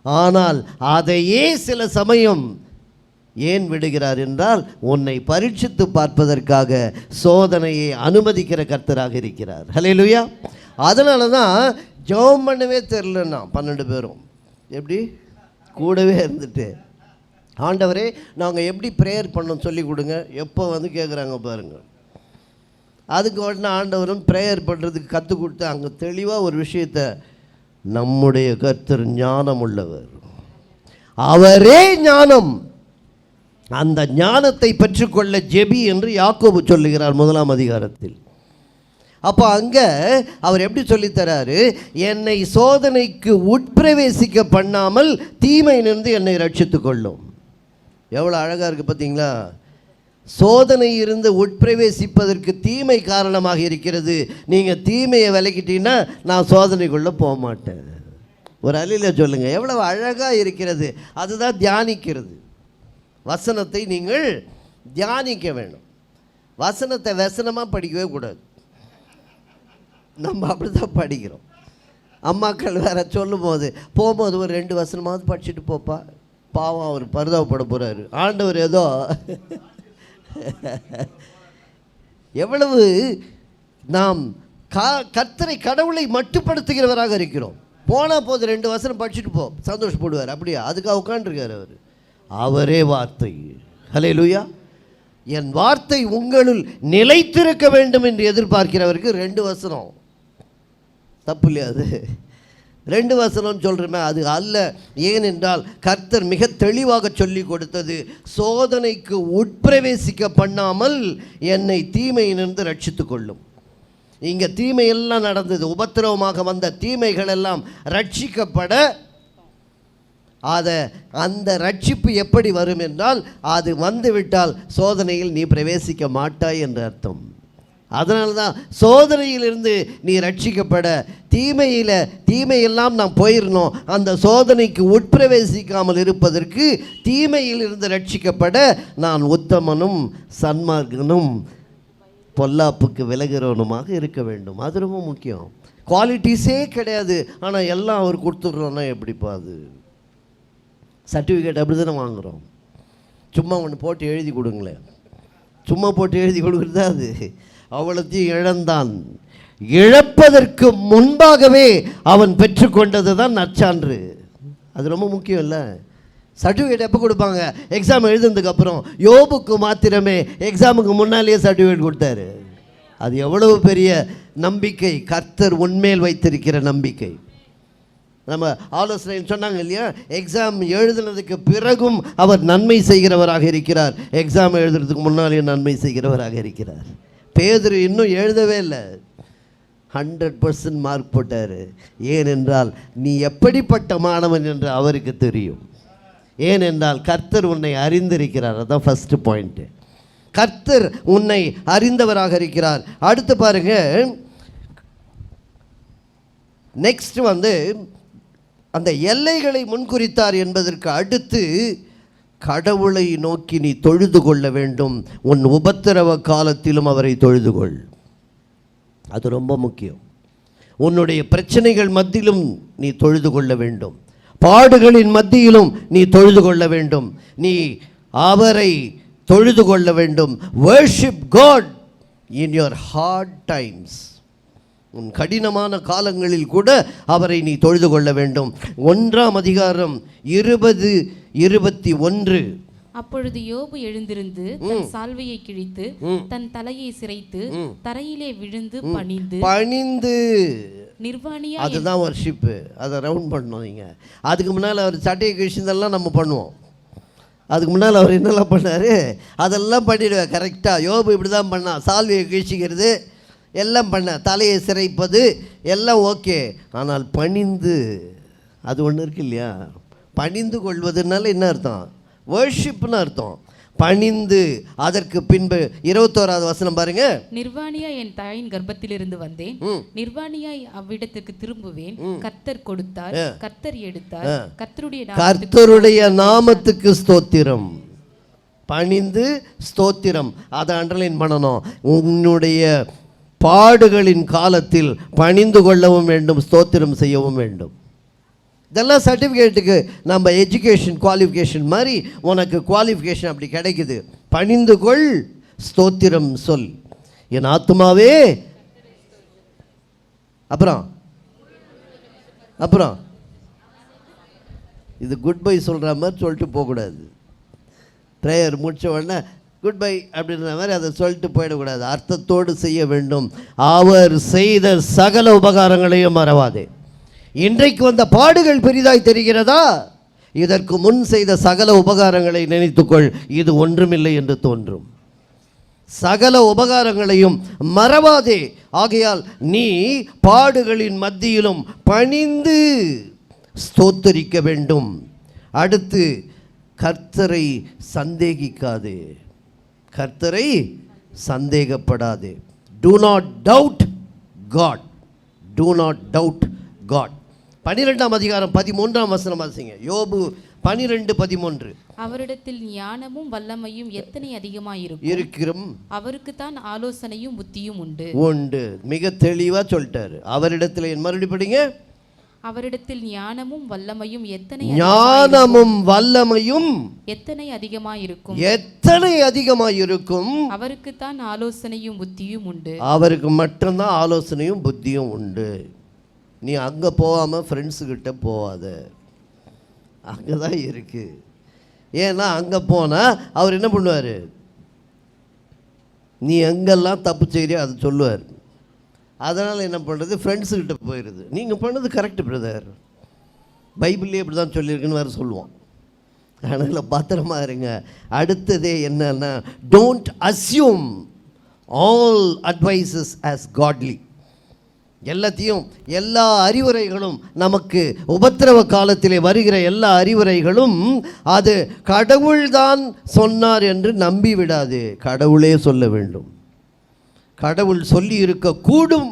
ஆனால் அதையே சில சமயம் ஏன் விடுகிறார் என்றால், உன்னை பரீட்சித்து பார்ப்பதற்காக சோதனையை அனுமதிக்கிற கர்த்தராக இருக்கிறார். ஹல்லேலூயா. அதனால தான் ஜெபம் பண்ணவே தெரிலன்னா 12 பேரும் எப்படி கூடவே இருந்துட்டு, ஆண்டவரே நாங்கள் எப்படி ப்ரேயர் பண்ணோம் சொல்லி கொடுங்க, எப்போ கேட்குறாங்க பாருங்கள். அதுக்கு உடனே ஆண்டவரும் ப்ரேயர் பண்ணுறதுக்கு கற்றுக் கொடுத்து, அங்கே தெளிவாக ஒரு விஷயத்தை, நம்முடைய கர்த்தர் ஞானம் உள்ளவர், அவரே ஞானம், அந்த ஞானத்தை பெற்றுக்கொள்ள ஜெபி என்று யாக்கோபு சொல்லுகிறார் 1ஆம் அதிகாரத்தில். அப்போ அங்கே அவர் எப்படி சொல்லித்தராரு? என்னை சோதனைக்கு உட்பிரவேசிக்க பண்ணாமல் தீமையிலிருந்து என்னை ரட்சித்து கொள்ளும். எவ்வளோ அழகாக இருக்குது பார்த்தீங்களா? சோதனை இருந்து உட்பிரவேசிப்பதற்கு தீமை காரணமாக இருக்கிறது. நீங்கள் தீமையை விலக்கிட்டீங்கன்னா நான் சோதனைக்குள்ளே போக மாட்டேன். ஒரு அலையில் சொல்லுங்கள், எவ்வளவு அழகாக இருக்கிறது. அதுதான் தியானிக்கிறது. வசனத்தை நீங்கள் தியானிக்க வேண்டும். வசனத்தை வசனமாக படிக்கவே கூடாது. நம்ம அப்படி தான் படிக்கிறோம். அம்மாக்கள் வேற சொல்லும் போகும்போது ஒரு 2 வசனமாவது படிச்சுட்டு போப்பா, பாவம் அவர் பரிதாபப்பட போகிறாரு, ஆண்டவர் ஏதோ எவ்வளவு நாம் கர்த்தரை கடவுளை மட்டுப்படுத்துகிறவராக இருக்கிறோம். போனால் போது 2 வசனம் படிச்சுட்டு போ, சந்தோஷப்படுவார். அப்படியா? அதுக்காக உட்காந்துருக்கார் அவர். அவரே வார்த்தை. ஹல்லேலூயா. என் வார்த்தை உங்களுள் நிலைத்திருக்க வேண்டும் என்று எதிர்பார்க்கிறவருக்கு 2 வசனம் தப்பு இல்லையா? அது 2 வசனம் சொல்கிறோமே, அது அல்ல. ஏனென்றால் கர்த்தர் மிக தெளிவாக சொல்லி கொடுத்தது, சோதனைக்கு உட்பிரவேசிக்க பண்ணாமல் என்னை தீமையிலிருந்து ரட்சித்து கொள்ளும். இங்கே தீமையெல்லாம் நடந்தது, உபத்திரவமாக வந்த தீமைகள் எல்லாம் ரட்சிக்கப்பட, அந்த ரட்சிப்பு எப்படி வரும் என்றால், அது வந்துவிட்டால் சோதனையில் நீ பிரவேசிக்க மாட்டாய் என்று அர்த்தம். அதனால தான் சோதனையிலிருந்து நீ ரட்சிக்கப்பட, தீமையெல்லாம் நாம் போயிடணும், அந்த சோதனைக்கு உட்பிரவேசிக்காமல் இருப்பதற்கு தீமையிலிருந்து ரட்சிக்கப்பட நான் உத்தமனும் சன்மார்க்கனும் பொல்லாப்புக்கு விலகிறவனுமாக இருக்க வேண்டும். அது ரொம்ப முக்கியம். குவாலிட்டிஸே கிடையாது, ஆனால் எல்லாம் அவர் கொடுத்துட்றோன்னா எப்படிப்பா? அது சர்டிஃபிகேட் அப்படி தானே வாங்குகிறோம். சும்மா ஒன்று போட்டு எழுதி கொடுங்களேன். சும்மா போட்டு எழுதி கொடுக்குறதா அது? அவ்வளோத்தையும் இழந்தான். இழப்பதற்கு முன்பாகவே அவன் பெற்றுக்கொண்டது தான் நற்சான்று. அது ரொம்ப முக்கியம் இல்லை? சர்டிஃபிகேட் எப்போ கொடுப்பாங்க? எக்ஸாம் எழுதுனதுக்கப்புறம். யோபுக்கு மாத்திரமே எக்ஸாமுக்கு முன்னாலேயே சர்டிஃபிகேட் கொடுத்தாரு. அது எவ்வளவு பெரிய நம்பிக்கை, கர்த்தர் உன்மேல் வைத்திருக்கிற நம்பிக்கை. நம்ம ஆலோசனை சொன்னாங்க இல்லையா, எக்ஸாம் எழுதுனதுக்கு பிறகும் அவர் நன்மை செய்கிறவராக இருக்கிறார், எக்ஸாம் எழுதுறதுக்கு முன்னாலேயே நன்மை செய்கிறவராக இருக்கிறார். பேதுரு இன்னும் எழுதவே இல்லை, 100% மார்க் போட்டார். ஏனென்றால் நீ எப்படிப்பட்ட மாணவன் என்று அவருக்கு தெரியும். ஏனென்றால் கர்த்தர் உன்னை அறிந்திருக்கிறார். அதுதான் ஃபஸ்ட்டு பாயிண்ட்டு. கர்த்தர் உன்னை அறிந்தவராக இருக்கிறார். அடுத்து பாருங்க, நெக்ஸ்ட் அந்த எல்லைகளை முன்குறித்தார் என்பதற்கு அடுத்து கடவுளை நோக்கி நீ தொழுது கொள்ள வேண்டும். உன் உபத்திரவ காலத்திலும் அவரை தொழுது கொள். அது ரொம்ப முக்கியம். உன்னுடைய பிரச்சனைகள் மத்தியிலும் நீ தொழுது கொள்ள வேண்டும். பாடுகளின் மத்தியிலும் நீ தொழுது கொள்ள வேண்டும். நீ அவரை தொழுது கொள்ள வேண்டும். worship God in your hard times. உன் கடினமான காலங்களில் கூட அவரை நீ தொழுது கொள்ள வேண்டும். 1ஆம் அதிகாரம் 20-21. அப்பொழுது யோபு எழுந்திருந்து தன் சால்வையை கிழித்து தன் தலையை சிரைத்து தரையிலே விழுந்து பணிந்து நிர்வாணியா. அதுதான் வர்ஷிப்பு. அதை ரவுண்ட் பண்ணணும் நீங்கள். அதுக்கு முன்னால் அவர் சட்டையை கிழிச்சதெல்லாம் நம்ம பண்ணுவோம். அதுக்கு முன்னால் அவர் என்னெல்லாம் பண்ணார் அதெல்லாம் பண்ணிடுவேன் கரெக்டாக. யோபு இப்படி தான் பண்ணான். சால்வையை கிழிச்சிக்கிறது எல்லாம் பண்ண, தலையை சிரைப்பது எல்லாம் ஓகே. ஆனால் பணிந்து, அது ஒன்று இருக்கு இல்லையா? பணிந்து கொள்வதுனால என்ன அர்த்தம்? வர்ஷிப்னு அர்த்தம். பணிந்து, அதற்கு பின்பு 21வது வசனம் பாருங்க. நிர்வாணியா என் தாயின் கர்ப்பத்திலிருந்து வந்தேன், நிர்வாணியாய் அவ்விடத்துக்கு திரும்புவேன். கர்த்தர் கொடுத்தார், கர்த்தர் எடுத்தார், கர்த்தருடைய நாமத்துக்கு ஸ்தோத்திரம். பணிந்து ஸ்தோத்திரம், அதை அண்டர்லைன் பண்ணணும். உன்னுடைய பாடுகளின் காலத்தில் பணிந்து கொள்ளவும் வேண்டும், ஸ்தோத்திரம் செய்யவும் வேண்டும். இதெல்லாம் சர்டிஃபிகேட்டுக்கு நம்ம எஜுகேஷன் குவாலிஃபிகேஷன் மாதிரி உனக்கு குவாலிஃபிகேஷன் அப்படி கிடைக்குது. பணிந்து கொள், ஸ்தோத்திரம் சொல். என் ஆத்துமாவே. அப்புறம் இது குட் பை சொல்கிற மாதிரி சொல்லிட்டு போகக்கூடாது. ப்ரேயர் முடித்த உடனே குட் பை அப்படின்ற மாதிரி அதை சொல்லிட்டு போயிடக்கூடாது. அர்த்தத்தோடு செய்ய வேண்டும். அவர் செய்த சகல உபகாரங்களையும் மறவாதே. இன்றைக்கு வந்த பாடுகள் பெரிதாய் தெரிகிறதா? இதற்கு முன் செய்த சகல உபகாரங்களை நினைத்துக்கொள், இது ஒன்றுமில்லை என்று தோன்றும். சகல உபகாரங்களையும் மறவாதே. ஆகையால் நீ பாடுகளின் மத்தியிலும் பணிந்து ஸ்தோத்தரிக்க வேண்டும். அடுத்து, கர்த்தரை சந்தேகிக்காதே, கர்த்தரை சந்தேகப்படாதே. Do not doubt God. Do not doubt God. 12ஆம் அதிகாரம் 13ஆம் வசனம் வாசிங்க. யோபு 12:13. அவரிடத்தில் ஞானமும் வல்லமையும் எத்தனை அதிகமாயிருக்கும், அவருக்குத்தான் ஆலோசனையும் புத்தியும் உண்டு. மிக தெளிவா சொல்லிட்டாரு. அவரிடத்தில் மறுபடியும் படிங்க. அவரிடத்தில் ஞானமும் வல்லமையும் எத்தனை அதிகமாயிருக்கும், அவருக்குத்தான் ஆலோசனையும் புத்தியும் உண்டு. அவருக்கு மட்டும்தான் ஆலோசனையும் புத்தியும் உண்டு. நீ அங்க போகாம ஃப்ரெண்ட்ஸு கிட்ட போவாத, அங்கதான் இருக்கு. ஏன்னா அங்க போனா அவர் என்ன பண்ணுவாரு, நீ எங்கெல்லாம் தப்பு செய்றியோ அதை சொல்லுவார். அதனால் என்ன பண்ணுறது, ஃப்ரெண்ட்ஸுக்கிட்ட போயிடுது. நீங்கள் பண்ணது கரெக்டு பிரதர், பைபிள்லேயே இப்படி தான் சொல்லியிருக்குன்னு வேறு சொல்லுவான். அதனால் பத்திரமா இருங்க. அடுத்ததே என்னன்னா, don't assume all advices as godly. எல்லா அறிவுரைகளும், நமக்கு உபத்திரவ காலத்திலே வருகிற எல்லா அறிவுரைகளும் அது கடவுள்தான் சொன்னார் என்று நம்பி விடாது. கடவுளே சொல்ல வேண்டும். கடவுள் சொல்லி இருக்கக்கூடும்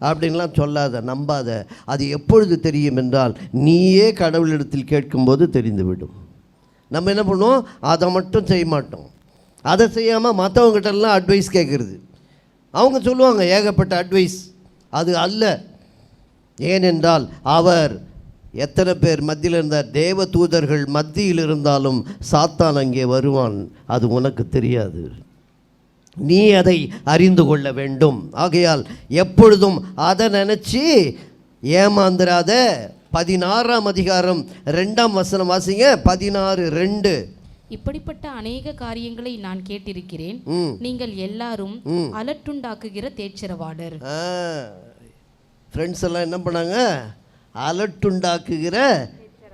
அப்படின்லாம் சொல்லாத, நம்பாத. அது எப்பொழுது தெரியும் என்றால், நீயே கடவுளிடத்தில் கேட்கும்போது தெரிந்துவிடும். நம்ம என்ன பண்ணுவோம், அதை மட்டும் செய்ய மாட்டோம். அதை செய்யாமல் மற்றவங்ககிட்டலாம் அட்வைஸ் கேட்குறது. அவங்க சொல்லுவாங்க ஏகப்பட்ட அட்வைஸ், அது அல்ல. ஏனென்றால் அவர் எத்தனை பேர் மத்தியில் இருந்தார், தேவ தூதர்கள் மத்தியில் இருந்தாலும் சாத்தான் அங்கே வருவான். அது உனக்கு தெரியாது, நீ அதை அறிந்து கொள்ள வேண்டும். ஆகையால் எப்பொழுதும் அதை நினச்சி ஏமாந்துராத. 16ஆம் அதிகாரம் 2ஆம் வசனம் வாசிங்க. 16:2. இப்படிப்பட்ட அநேக காரியங்களை நான் கேட்டிருக்கிறேன், நீங்கள் எல்லாரும் அலட்டுண்டாக்குகிற தேற்றரவாளர். ஃப்ரெண்ட்ஸ் எல்லாம் என்ன பண்ணாங்க, அலட்டுண்டாக்குகிற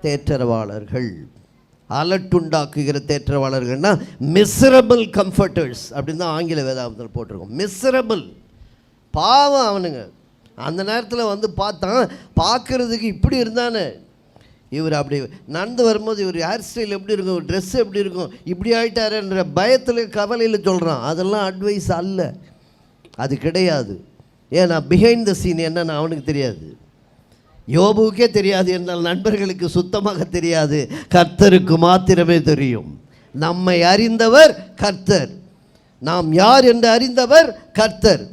தேற்றரவாளர்கள். அலட்டுண்டாக்குகிற தேற்றவாளர்கள்னா மிசரபிள் கம்ஃபர்டர்ஸ் அப்படின்னு தான் ஆங்கில வேதாகமத்தில் போட்டிருக்கோம். மிசரபிள், பாவம் அவனுங்க. அந்த நேரத்தில் வந்து பார்த்தான், பார்க்குறதுக்கு இப்படி இருந்தானே இவர், அப்படி நடந்து வரும்போது இவர் ஹேர் ஸ்டைல் எப்படி இருக்கும், ட்ரெஸ் எப்படி இருக்கும், இப்படி ஆகிட்டாருன்ற பயத்தில் கவலையில் சொல்கிறான். அதெல்லாம் அட்வைஸ் அல்ல, அது கிடையாது. ஏன்னா பிஹைண்ட் த சீன் என்னன்னு அவனுக்கு தெரியாது, யோபுக்கே தெரியாது. என்றால் நண்பர்களுக்கு சுத்தமாக தெரியாது, கர்த்தருக்கு மாத்திரமே தெரியும். நம்மை அறிந்தவர் கர்த்தர், நாம் யார் என்று அறிந்தவர் கர்த்தர்.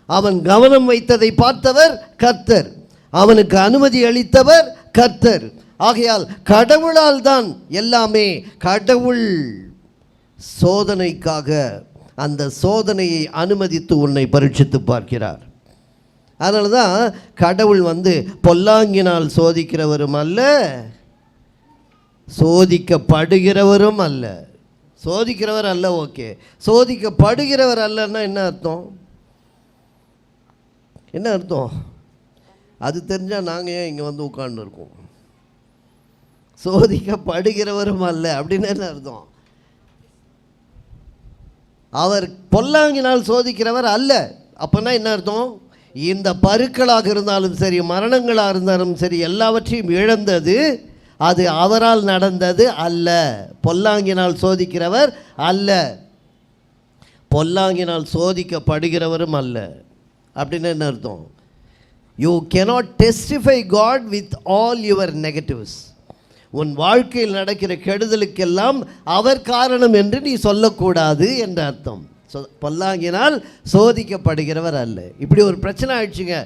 அவன் கவனம் வைத்ததை பார்த்தவர் கர்த்தர், அவனுக்கு அனுமதி அளித்தவர் கர்த்தர். ஆகையால் கடவுளால் தான் எல்லாமே. கடவுள் சோதனைக்காக அந்த சோதனையை அனுமதித்து உன்னை பரீட்சித்து பார்க்கிறார். அதனால தான் கடவுள் வந்து பொல்லாங்கினால் சோதிக்கிறவரும் அல்ல, சோதிக்கப்படுகிறவரும் அல்ல. சோதிக்கிறவர் அல்ல, ஓகே. சோதிக்கப்படுகிறவர் அல்லன்னா என்ன அர்த்தம், என்ன அர்த்தம்? அது தெரிஞ்சால் நாங்கள் ஏன் இங்கே வந்து உட்கார்ந்துருக்கோம்? சோதிக்கப்படுகிறவரும் அல்ல அப்படின்னு என்ன அர்த்தம்? அவர் பொல்லாங்கினால் சோதிக்கிறவர் அல்ல. அப்போனா என்ன அர்த்தம்? இந்த பருக்களாக இருந்தாலும் சரி, மரணங்களாக இருந்தாலும் சரி, எல்லாவற்றையும் இழந்தது அது அவரால் நடந்தது அல்ல. பொல்லாங்கினால் சோதிக்கிறவர் அல்ல, பொல்லாங்கினால் சோதிக்கப்படுகிறவரும் அல்ல. அப்படின்னு என்ன அர்த்தம்? You cannot testify God with all your negatives. உன் வாழ்க்கையில் நடக்கிற கெடுதலுக்கெல்லாம் அவர் காரணம் என்று நீ சொல்லக்கூடாது என்ற அர்த்தம். பொல்லாங்கினால் சோதிக்கப்படுகிறவர் அல்ல. இப்படி ஒரு பிரச்சனை ஆயிடுச்சுங்க,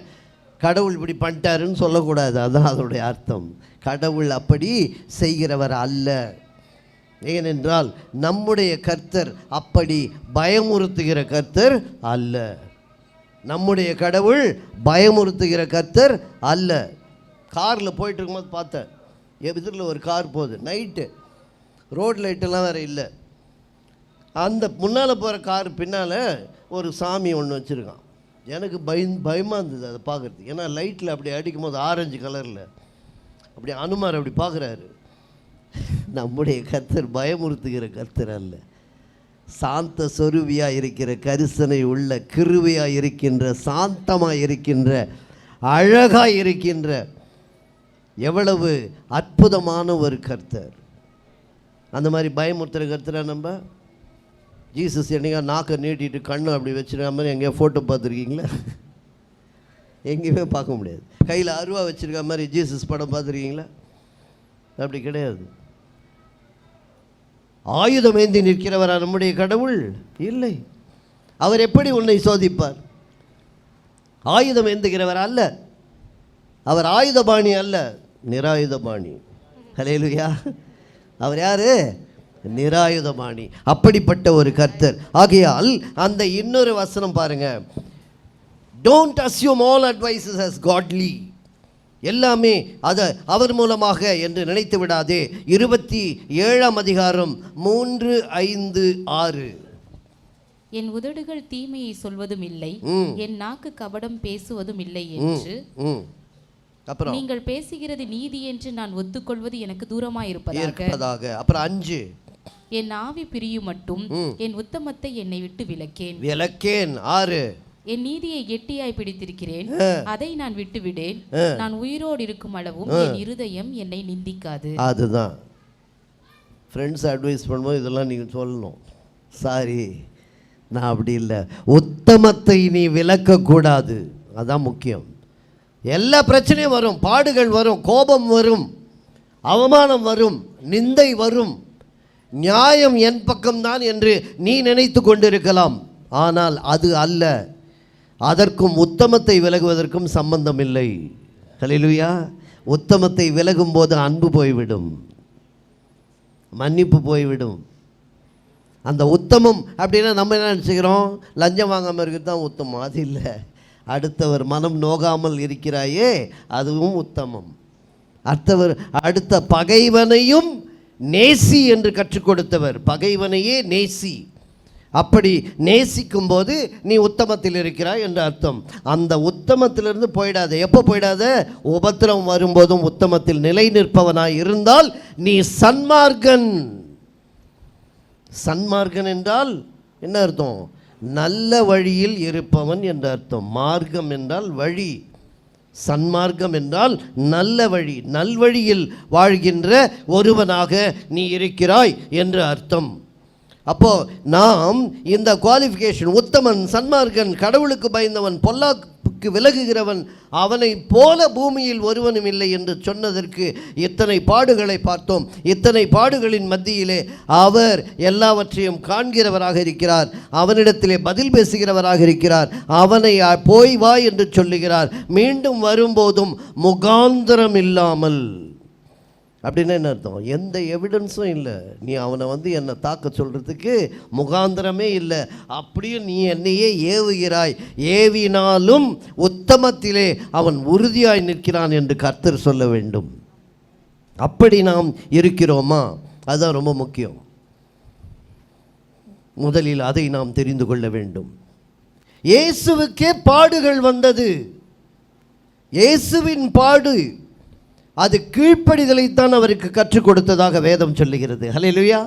கடவுள் இப்படி பண்ணிட்டாருன்னு சொல்லக்கூடாது, அதுதான் அதனுடைய அர்த்தம். கடவுள் அப்படி செய்கிறவர் அல்ல. ஏனென்றால் நம்முடைய கர்த்தர் அப்படி பயமுறுத்துகிற கர்த்தர் அல்ல. நம்முடைய கடவுள் பயமுறுத்துகிற கர்த்தர் அல்ல. காரில் போயிட்டு இருக்கும்போது பார்த்தேன், எதிரில் ஒரு கார் போகுது, நைட்டு ரோட் லைட்டெல்லாம் வேறு இல்லை. அந்த முன்னால் போகிற கார் பின்னால் ஒரு சாமி ஒன்று வச்சுருக்கான். எனக்கு பயமாக இருந்தது அதை பார்க்குறதுக்கு. ஏன்னா லைட்டில் அப்படி அடிக்கும் போது ஆரஞ்சு கலரில் அப்படி அனுமார் அப்படி பார்க்குறாரு. நம்முடைய கர்த்தர் பயமுறுத்துகிற கர்த்தர் அல்ல, சாந்த சொருவியாக இருக்கிற, கரிசனை உள்ள, கிருபையாக இருக்கின்ற, சாந்தமாக இருக்கின்ற, அழகாக இருக்கின்ற, எவ்வளவு அற்புதமான ஒரு கர்த்தர். அந்த மாதிரி பயமுறுத்துகிற கர்த்தரை நம்ம ஜீசஸ் என்னைக்கா நாக்கை நீட்டிட்டு கண்ணு அப்படி வச்சுருக்க மாதிரி எங்கேயா ஃபோட்டோ பார்த்துருக்கீங்களா? எங்கேயுமே பார்க்க முடியாது. கையில் அருவா வச்சுருக்க மாதிரி ஜீசஸ் படம் பார்த்துருக்கீங்களா? அப்படி கிடையாது. ஆயுதம் ஏந்தி நிற்கிறவரா நம்முடைய கடவுள்? இல்லை. அவர் எப்படி உன்னை சோதிப்பார்? ஆயுதம் ஏந்துகிறவர் அல்ல. அவர் ஆயுதபாணி அல்ல, நிராயுதபாணி. ஹல்லேலூயா. அவர் யாரு? நிராயுதபாணி. அப்படிப்பட்ட ஒரு கர்த்தர். ஆகையால் அந்த இன்னொரு வசனம் பாருங்க, don't assume all advices as godly. எல்லாமே அதை அவர் மூலமாக என்று நினைத்து விடாதே. 27ஆம் அதிகாரம் 3, 5, 6. என் உதடுகள் தீமையை சொல்வதும் இல்லை, என் நாக்கு கபடம் பேசுவதும் இல்லை என்று அப்புறம் நீங்கள் பேசுகிறது நீதி என்று நான் ஒத்துக்கொள்வது எனக்கு தூரமாயிருப்பதாக. அப்புறம் 5, என் ஆவி பிரியும் மட்டும் என் உத்தமத்தை என்னை விட்டு விலக்கேன். 6, என் நீதியை கெட்டியாய் பிடித்திருக்கிறேன், அதை நான் விட்டு விடேன். நான் உயிரோடு இருக்கும் அளவும் என் இருதயம் என்னை நிந்திக்காது. அதுதான் ஃப்ரெண்ட்ஸ் அட்வைஸ் பண்ணும்போது இதெல்லாம் நீங்கள் சொல்லணும். சாரி, நான் அப்படி இல்லை. உத்தமத்தை நீ விலக்கக்கூடாது, அதான் முக்கியம். எல்லா பிரச்சனையும் வரும், பாடுகள் வரும், கோபம் வரும், அவமானம் வரும், நிந்தை வரும். நியாயம் என் பக்கம்தான் என்று நீ நினைத்து கொண்டிருக்கலாம். ஆனால் அது அல்ல. அதற்கும் உத்தமத்தை விலகுவதற்கும் சம்பந்தம் இல்லை. ஹல்லேலூயா. உத்தமத்தை விலகும் போது அன்பு போய்விடும், மன்னிப்பு போய்விடும். அந்த உத்தமம் அப்படின்னா நம்ம என்ன நினச்சிக்கிறோம்? லஞ்சம் வாங்காமல் இருக்கிறது தான் உத்தமம். அது இல்லை. அடுத்தவர் மனம் நோகாமல் இருக்கிறாயே, அதுவும் உத்தமம். அடுத்த பகைவனையும் நேசி என்று கற்றுக் கொடுத்தவர். பகைவனையே நேசி. அப்படி நேசிக்கும் போது நீ உத்தமத்தில் இருக்கிறாய் என்று அர்த்தம். அந்த உத்தமத்திலிருந்து போயிடாத. எப்போ போயிடாத? உபத்திரம் வரும்போதும் உத்தமத்தில் நிலை நிற்பவனாய் இருந்தால் நீ சன்மார்க்கன். சன்மார்க்கன் என்றால் என்ன அர்த்தம்? நல்ல வழியில் இருப்பவன் என்ற அர்த்தம். மார்க்கம் என்றால் வழி, சன்மார்க்கம் என்றால் நல்ல வழி, நல்வழியில் வாழ்கின்ற ஒருவனாக நீ இருக்கிறாய் என்று அர்த்தம். அப்போ நாம் இந்த குவாலிஃபிகேஷன், உத்தமன், சன்மார்க்கன், கடவுளுக்கு பயந்தவன், பொல்லாப்புக்கு விலகுகிறவன், அவனை போல பூமியில் ஒருவனும் இல்லை என்று சொன்னதற்கு இத்தனை பாடுகளை பார்த்தோம். இத்தனை பாடுகளின் மத்தியிலே அவர் எல்லாவற்றையும் காண்கிறவராக இருக்கிறார். அவனிடத்திலே பதில் பேசுகிறவராக இருக்கிறார். அவனை போய் வா என்று சொல்லுகிறார். மீண்டும் வரும்போதும் முகாந்திரம் இல்லாமல். அப்படின்னா என்ன அர்த்தம்? எந்த எவிடன்ஸும் இல்லை. நீ அவனை என்னை தாக்க சொல்கிறதுக்கு முகாந்திரமே இல்லை. அப்படியும் நீ என்னையே ஏவுகிறாய். ஏவினாலும் உத்தமத்திலே அவன் உறுதியாய் நிற்கிறான் என்று கர்த்தர் சொல்ல வேண்டும். அப்படி நாம் இருக்கிறோமா? அதுதான் ரொம்ப முக்கியம். முதலில் அதை நாம் தெரிந்து கொள்ள வேண்டும். இயேசுவுக்கே பாடுகள் வந்தது. இயேசுவின் பாடு அது கீழ்ப்படிதலைத்தான் அவருக்கு கற்றுக் கொடுத்ததாக வேதம் சொல்லுகிறது. ஹல்லேலூயா.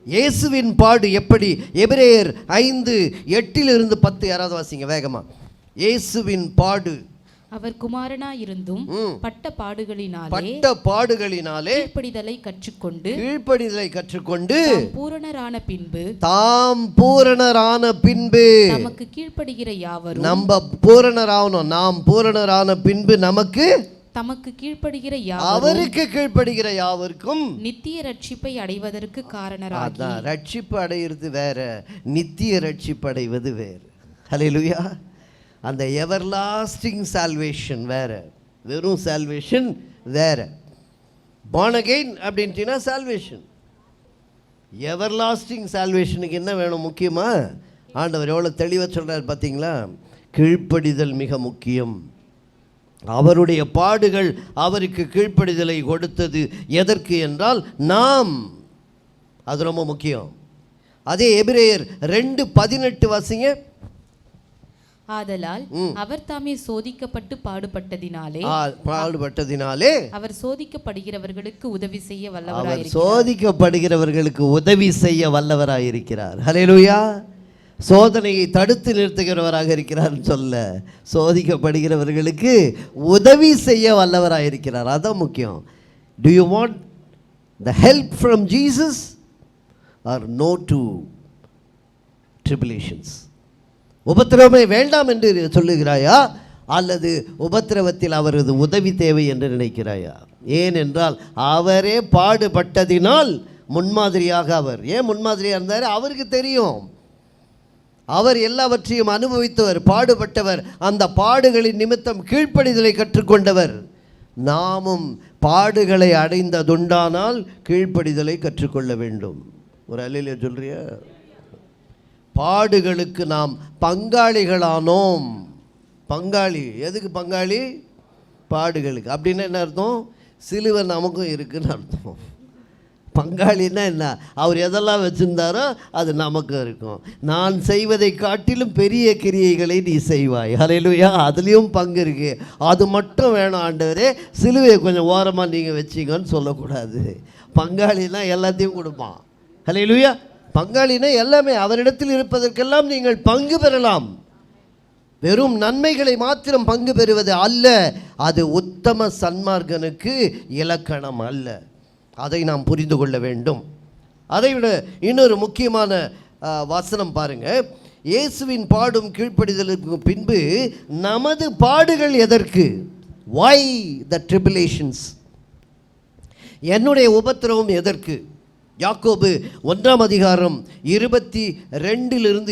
இயேசுவின் பாடு எப்படி? எபிரேயர் 5:8 10 யாராவது வாசிங்க வேகமா. இயேசுவின் பாடு. அவர் குமாரனாயிருந்தும் பட்ட பாடுகளினாலே கீழ்ப்படிதலை கற்றுக்கொண்டு தாம் பூரணரான பின்பு நமக்கு கீழ்ப்படுகிற யாவரும், நம்ம பூரணராகணும். நாம் பூரணரான பின்பு நமக்கு தமக்கு கீழ்ப்படுகிற அவருக்கு கீழ்ப்படுகிற யாவருக்கும் நித்திய ரட்சிப்பை அடைவதற்கு காரணராகி. ரட்சிப்பு அடைகிறது வேற, நித்திய ரட்சிப்பு அடைவது வேறு. ஹல்லேலூயா. அந்த எவர்லாஸ்டிங் சால்வேஷன் வேற, வெறும் சால்வேஷன் வேற. பார்ன் அகெயின் அப்படின்ட்டீங்கன்னா சால்வேஷன். எவர்லாஸ்டிங் சால்வேஷனுக்கு என்ன வேணும்? முக்கியமா ஆண்டவர் எவ்வளோ தெளிவாக சொல்கிறார் பார்த்தீங்களா? கீழ்ப்படிதல் மிக முக்கியம். அவருடைய பாடுகள் அவருக்கு கீழ்ப்படிதலை கொடுத்தது. எதற்கு என்றால் நாம், அது ரொம்ப முக்கியம். அதே எபிரேயர் 2:18 வாசிங்க. ஆதலால் அவர் தாமே சோதிக்கப்பட்டு பாடுபட்டதினாலே அவர் சோதிக்கப்படுகிறவர்களுக்கு உதவி செய்ய வல்லவராயிருக்கிறார். சோதிக்கப்படுகிறவர்களுக்கு உதவி செய்ய வல்லவராயிருக்கிறார். ஹல்லேலூயா. சோதனையை தடுத்து நிறுத்துகிறவராக இருக்கிறார் சொல்ல, சோதிக்கப்படுகிறவர்களுக்கு உதவி செய்ய வல்லவராக இருக்கிறார். அதான் முக்கியம். Do you want the help from Jesus or no to tribulations? உபத்திரவமே வேண்டாம் என்று சொல்லுகிறாயா, அல்லது உபத்திரவத்தில் அவரது உதவி தேவை என்று நினைக்கிறாயா? ஏனென்றால் அவரே பாடுபட்டதினால் முன்மாதிரியாக அவர். ஏன் முன்மாதிரியாக இருந்தார்? அவருக்கு தெரியும், அவர் எல்லாவற்றையும் அனுபவித்தவர், பாடுபட்டவர், அந்த பாடுகளின் நிமித்தம் கீழ்ப்படிதலை கற்றுக்கொண்டவர். நாமும் பாடுகளை அடைந்ததுண்டானால் கீழ்ப்படிதலை கற்றுக்கொள்ள வேண்டும். ஒரு அல்லேலூயா சொல்றியா? பாடுகளுக்கு நாம் பங்காளிகளானோம். பங்காளி எதுக்கு பங்காளி? பாடுகளுக்கு. அப்படின்னா என்ன அர்த்தம்? சிலுவை நமக்கும் இருக்குன்னு அர்த்தம். பங்காளின்னா என்ன? அவர் எதெல்லாம் வச்சுருந்தாரோ அது நமக்கும் இருக்கும். நான் செய்வதை காட்டிலும் பெரிய கிரியைகளை நீ செய்வாய். ஹல்லேலூயா. அதுலேயும் பங்கு இருக்குது. அது மட்டும் வேணும் ஆண்டவரே, சிலுவையை கொஞ்சம் ஓரமாக நீங்கள் வச்சிங்கன்னு சொல்லக்கூடாது. பங்காளின்னா எல்லாத்தையும் கொடுப்பான். ஹல்லேலூயா. பங்காளினா எல்லாமே, அவரிடத்தில் இருப்பதற்கெல்லாம் நீங்கள் பங்கு பெறலாம். வெறும் நன்மைகளை மாத்திரம் பங்கு பெறுவது அல்ல, அது உத்தம சன்மார்க்கனுக்கு இலக்கணம் அல்ல. அதை நாம் புரிந்து கொள்ள வேண்டும். அதைவிட இன்னொரு முக்கியமான வசனம் பாருங்க. இயேசுவின் பாடும் கீழ்ப்படிதலுக்கு பின்பு நமது பாடுகள் எதற்கு? why the tribulations? என்னுடைய உபத்திரவம் எதற்கு? யாக்கோபு 1ஆம் அதிகாரம் 22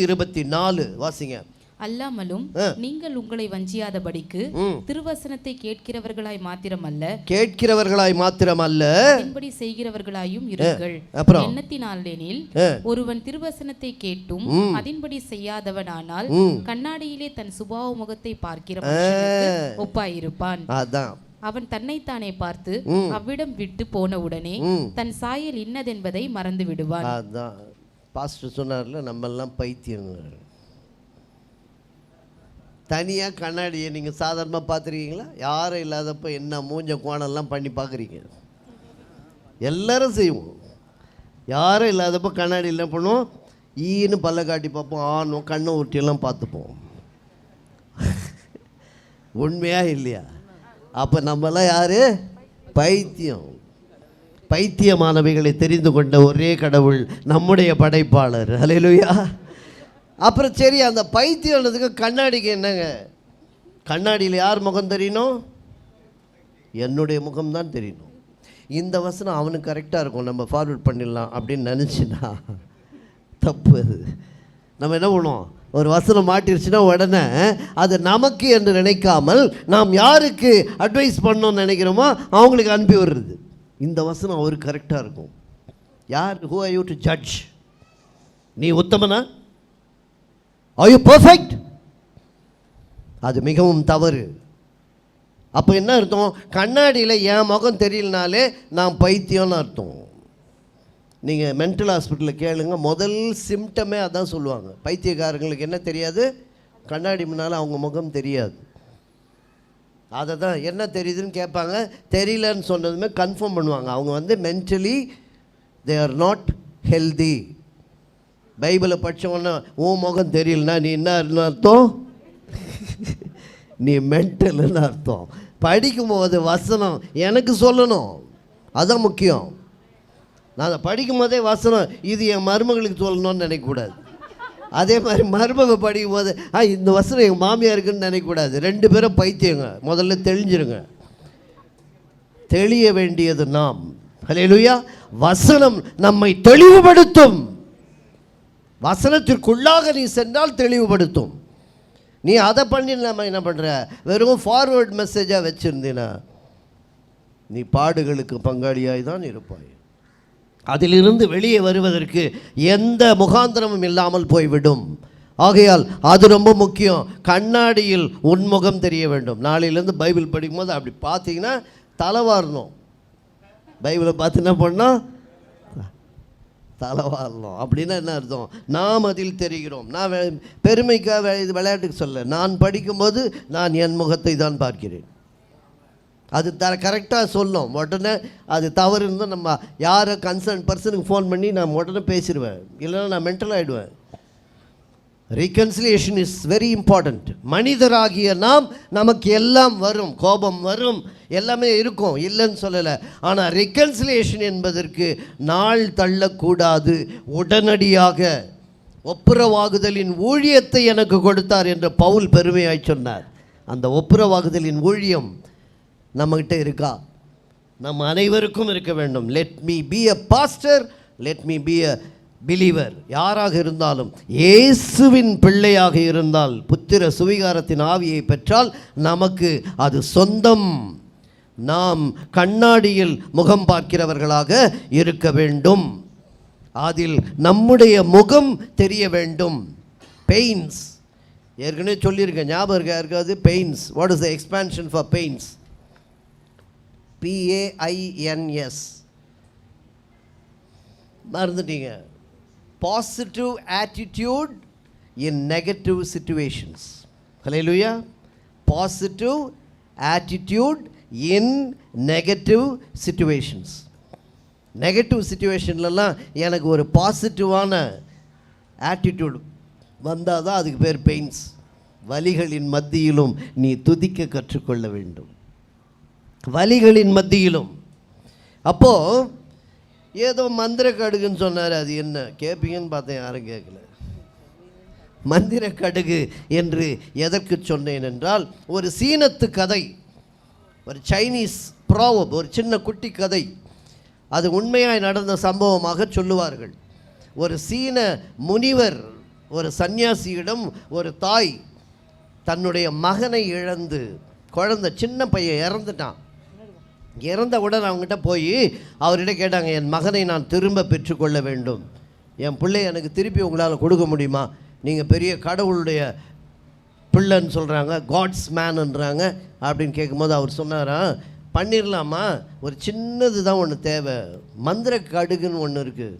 24 வாசிங்க. அல்லாமலும் நீங்கள் உங்களை வஞ்சியாதபடிக்கு திருவசனத்தை கேட்கிறவர்களாய் மாத்திரமல்ல அதன்படி செய்கிறவர்களாயும் இருங்கள். எண்ணத்தினாலெனில் ஒருவன் திருவசனத்தை கேட்டும் அதன்படி செய்யாதவனானால் கண்ணாடியிலே தன் சுபாவ முகத்தை பார்க்கிற மனுஷனுக்கு ஒப்பாயிருப்பான். அவன் தன்னைத்தானே பார்த்து அவ்விடம் விட்டு போன உடனே தன் சாயல் இன்னதென்பதை மறந்து விடுவான். அதான் பாஸ்டர் சொன்னார்ல, நம்ம எல்லாம் பைத்தியங்கள். தனியாக கண்ணாடியை நீங்கள் சாதாரணமாக பார்த்துருக்கீங்களா? யாரும் இல்லாதப்போ என்ன மூஞ்ச கோணம்லாம் பண்ணி பார்க்குறீங்க? எல்லாரும் செய்வோம். யாரும் இல்லாதப்போ கண்ணாடி என்ன பண்ணுவோம்? ஈன்னு பல்ல காட்டி பார்ப்போம், ஆணும் கண்ணை ஊட்டியெல்லாம் பார்த்துப்போம். உண்மையா இல்லையா? அப்போ நம்மளாம் யார்? பைத்தியம். பைத்தியமானவைகளை தெரிந்து கொண்ட ஒரே கடவுள் நம்முடைய படைப்பாளர். ஹல்லேலூயா. அப்புறம் சரி, அந்த பைத்தியம்ன்றதுக்கு கண்ணாடிக்கு என்னங்க? கண்ணாடியில் யார் முகம் தெரியணும்? என்னுடைய முகம்தான் தெரியணும். இந்த வசனம் அவனுக்கு கரெக்டாக இருக்கும், நம்ம ஃபார்வர்ட் பண்ணிடலாம் அப்படின்னு நினச்சினா தப்பு. அது நம்ம என்ன பண்ணுவோம்? ஒரு வசனம் மாட்டிருச்சுன்னா உடனே அது நமக்கு என்று நினைக்காமல் நாம் யாருக்கு அட்வைஸ் பண்ணணும்னு நினைக்கிறோமோ அவங்களுக்கு அனுப்பி விடுறது. இந்த வசனம் அவருக்கு கரெக்டாக இருக்கும். யார்? Who are you to judge? நீ உத்தமனா? Are you perfect? அது மிகவும் தவறு. அப்போ என்ன அர்த்தம்? கண்ணாடியில் என் முகம் தெரியலனாலே நான் பைத்தியம்னு அர்த்தம். நீங்கள் மென்டல் ஹாஸ்பிட்டலில் கேளுங்க, முதல் சிம்டமே அதான் சொல்லுவாங்க. பைத்தியக்காரங்களுக்கு என்ன தெரியாது? கண்ணாடி முன்னால் அவங்க முகம் தெரியாது. அதை தான் என்ன தெரியுதுன்னு கேட்பாங்க. தெரியலன்னு சொன்னதுமே கன்ஃபார்ம் பண்ணுவாங்க. அவங்க mentally they are not healthy. பைபிளை படித்தவொன்னே உன் முகம் தெரியலனா நீ என்ன அர்த்தம்? நீ மென்டல்னு அர்த்தம். படிக்கும்போது வசனம் எனக்கு சொல்லணும், அதுதான் முக்கியம். நான் அதை படிக்கும் போதே வசனம் இது என் மருமகளுக்கு சொல்லணும்னு நினைக்கக்கூடாது. அதே மாதிரி மருமக படிக்கும் போது இந்த வசனம் எங்கள் மாமியாருக்குன்னு நினைக்கக்கூடாது. 2 பேரும் பைத்தியங்க. முதல்ல தெளிஞ்சிருங்க. தெளிய வேண்டியது நாம். ஹல்லேலூயா. வசனம் நம்மை தெளிவுபடுத்தும். வசனத்திற்குள்ளாக நீ சென்றால் தெளிவுபடுத்தும். நீ அதை பண்ணி நம்ம என்ன பண்ணுற? வெறும் ஃபார்வர்ட் மெசேஜாக வச்சுருந்தீனா நீ பாடுகளுக்கு பங்காளியாய் தான் இருப்பாய். அதிலிருந்து வெளியே வருவதற்கு எந்த முகாந்திரமும் இல்லாமல் போய்விடும். ஆகையால் அது ரொம்ப முக்கியம். கண்ணாடியில் உன்முகம் தெரிய வேண்டும். நாளையிலேருந்து பைபிள் படிக்கும்போது அப்படி பார்த்தீங்கன்னா தலைவாரணும். பைபிளை பார்த்து என்ன பண்ணோம்? தலைவாரணும். அப்படின்னா என்ன அர்த்தம்? நாம் அதில் தெரிகிறோம். நான் பெருமைக்காக இது விளையாட்டுக்கு சொல்ல, நான் படிக்கும்போது நான் என் முகத்தை தான் பார்க்கிறேன். அது கரெக்டாக சொல்லும். உடனே அது தவறு இருந்தால் நம்ம யாரை கன்சர்ன் பர்சனுக்கு ஃபோன் பண்ணி நான் உடனே பேசிடுவேன். இல்லைன்னா நான் மென்டல் ஆகிடுவேன். Reconciliation is very important. மனிதராகிய நாம் நமக்கு எல்லாம் வரும், கோபம் வரும், எல்லாமே இருக்கும், இல்லைன்னு சொல்லலை. ஆனால் ரீகன்சிலியேஷன் என்பதற்கு நாள் தள்ளக்கூடாது. உடனடியாக ஒப்புரவாகுதலின் ஊழியத்தை எனக்கு கொடுத்தார் என்று பவுல் பெருமையாய் சொன்னார். அந்த ஒப்புரவாகுதலின் ஊழியம் நம்மகிட்ட இருக்கா? நம்ம அனைவருக்கும் இருக்க வேண்டும். Let me be a pastor let me be a believer. யாராக இருந்தாலும் இயேசுவின் பிள்ளையாக இருந்தால், புத்திர சுவிகாரத்தின் ஆவியை பெற்றால் நமக்கு அது சொந்தம். நாம் கண்ணாடியில் முகம் பார்க்கிறவர்களாக இருக்க வேண்டும். அதில் நம்முடைய முகம் தெரிய வேண்டும். பெயின்ஸ் ஏற்கனவே சொல்லியிருக்கேன், ஞாபகம் இருக்கா இருக்காது? Pains, what is the expansion for pains? PAINS. மறந்துட்டீங்க. Positive attitude in negative situations. Hallelujah. Positive attitude in negative situations. Negative சிச்சுவேஷன்லலாம் எனக்கு ஒரு பாசிட்டிவான ஆட்டிடியூட் வந்தால் தான் அதுக்கு பேர் பெயின்ஸ். வலிகளின் மத்தியிலும் நீ துதிக்க கற்றுக்கொள்ள வேண்டும். வலிகளின் மத்தியிலும். அப்போது ஏதோ மந்திர கடுகுன்னு சொன்னார். அது என்ன கேட்பீங்கன்னு பார்த்தேன், யாரும் கேட்கல. மந்திர கடுகு என்று எதற்கு சொன்னேன் என்றால், ஒரு சீனத்து கதை, ஒரு சைனீஸ் ப்ராவர்ப், ஒரு சின்ன குட்டி கதை. அது உண்மையாய் நடந்த சம்பவமாக சொல்லுவார்கள். ஒரு சீன முனிவர், ஒரு சன்னியாசியிடம் ஒரு தாய் தன்னுடைய மகனை இழந்து, குழந்தை சின்ன பையன் இறந்துட்டான். இறந்தவுடன் அவங்ககிட்ட போய் அவர்கிட்ட கேட்டாங்க, என் மகனை நான் திரும்ப பெற்றுக்கொள்ள வேண்டும், என் பிள்ளை எனக்கு திருப்பி உங்களால் கொடுக்க முடியுமா? நீங்கள் பெரிய கடவுளுடைய பிள்ளைன்னு சொல்கிறாங்க, காட்ஸ் மேன்ன்றாங்க அப்படின்னு கேட்கும்போது அவர் சொன்னாரா, பண்ணிடலாமா, ஒரு சின்னது தான் ஒன்று தேவை, மந்திர கடுகுன்னு ஒன்று இருக்குது,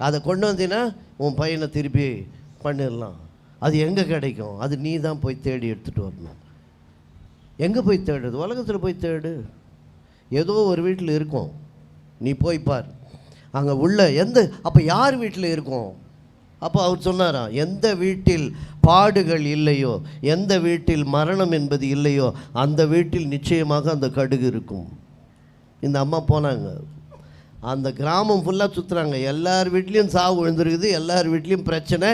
அதை கொண்டு வந்தீங்கன்னா உன் பையனை திருப்பி பண்ணிடலாம். அது எங்கே கிடைக்கும்? அது நீ தான் போய் தேடி எடுத்துகிட்டு வரணும். எங்கே போய் தேடுது? உலகத்தில் போய் தேடு. ஏதோ ஒரு வீட்டில் இருக்கும், நீ போய் பார். அங்கே உள்ள அப்போ யார் வீட்டில் இருக்கும்? அப்போ அவர் சொன்னாராம், எந்த வீட்டில் பாடுகள் இல்லையோ, எந்த வீட்டில் மரணம் என்பது இல்லையோ, அந்த வீட்டில் நிச்சயமாக அந்த கடுகு இருக்கும். இந்த அம்மா போனாங்க, அந்த கிராமம் ஃபுல்லாக சுற்றுறாங்க. எல்லார் வீட்லேயும் சாவு விழுந்துருக்குது, எல்லார் வீட்லேயும் பிரச்சனை,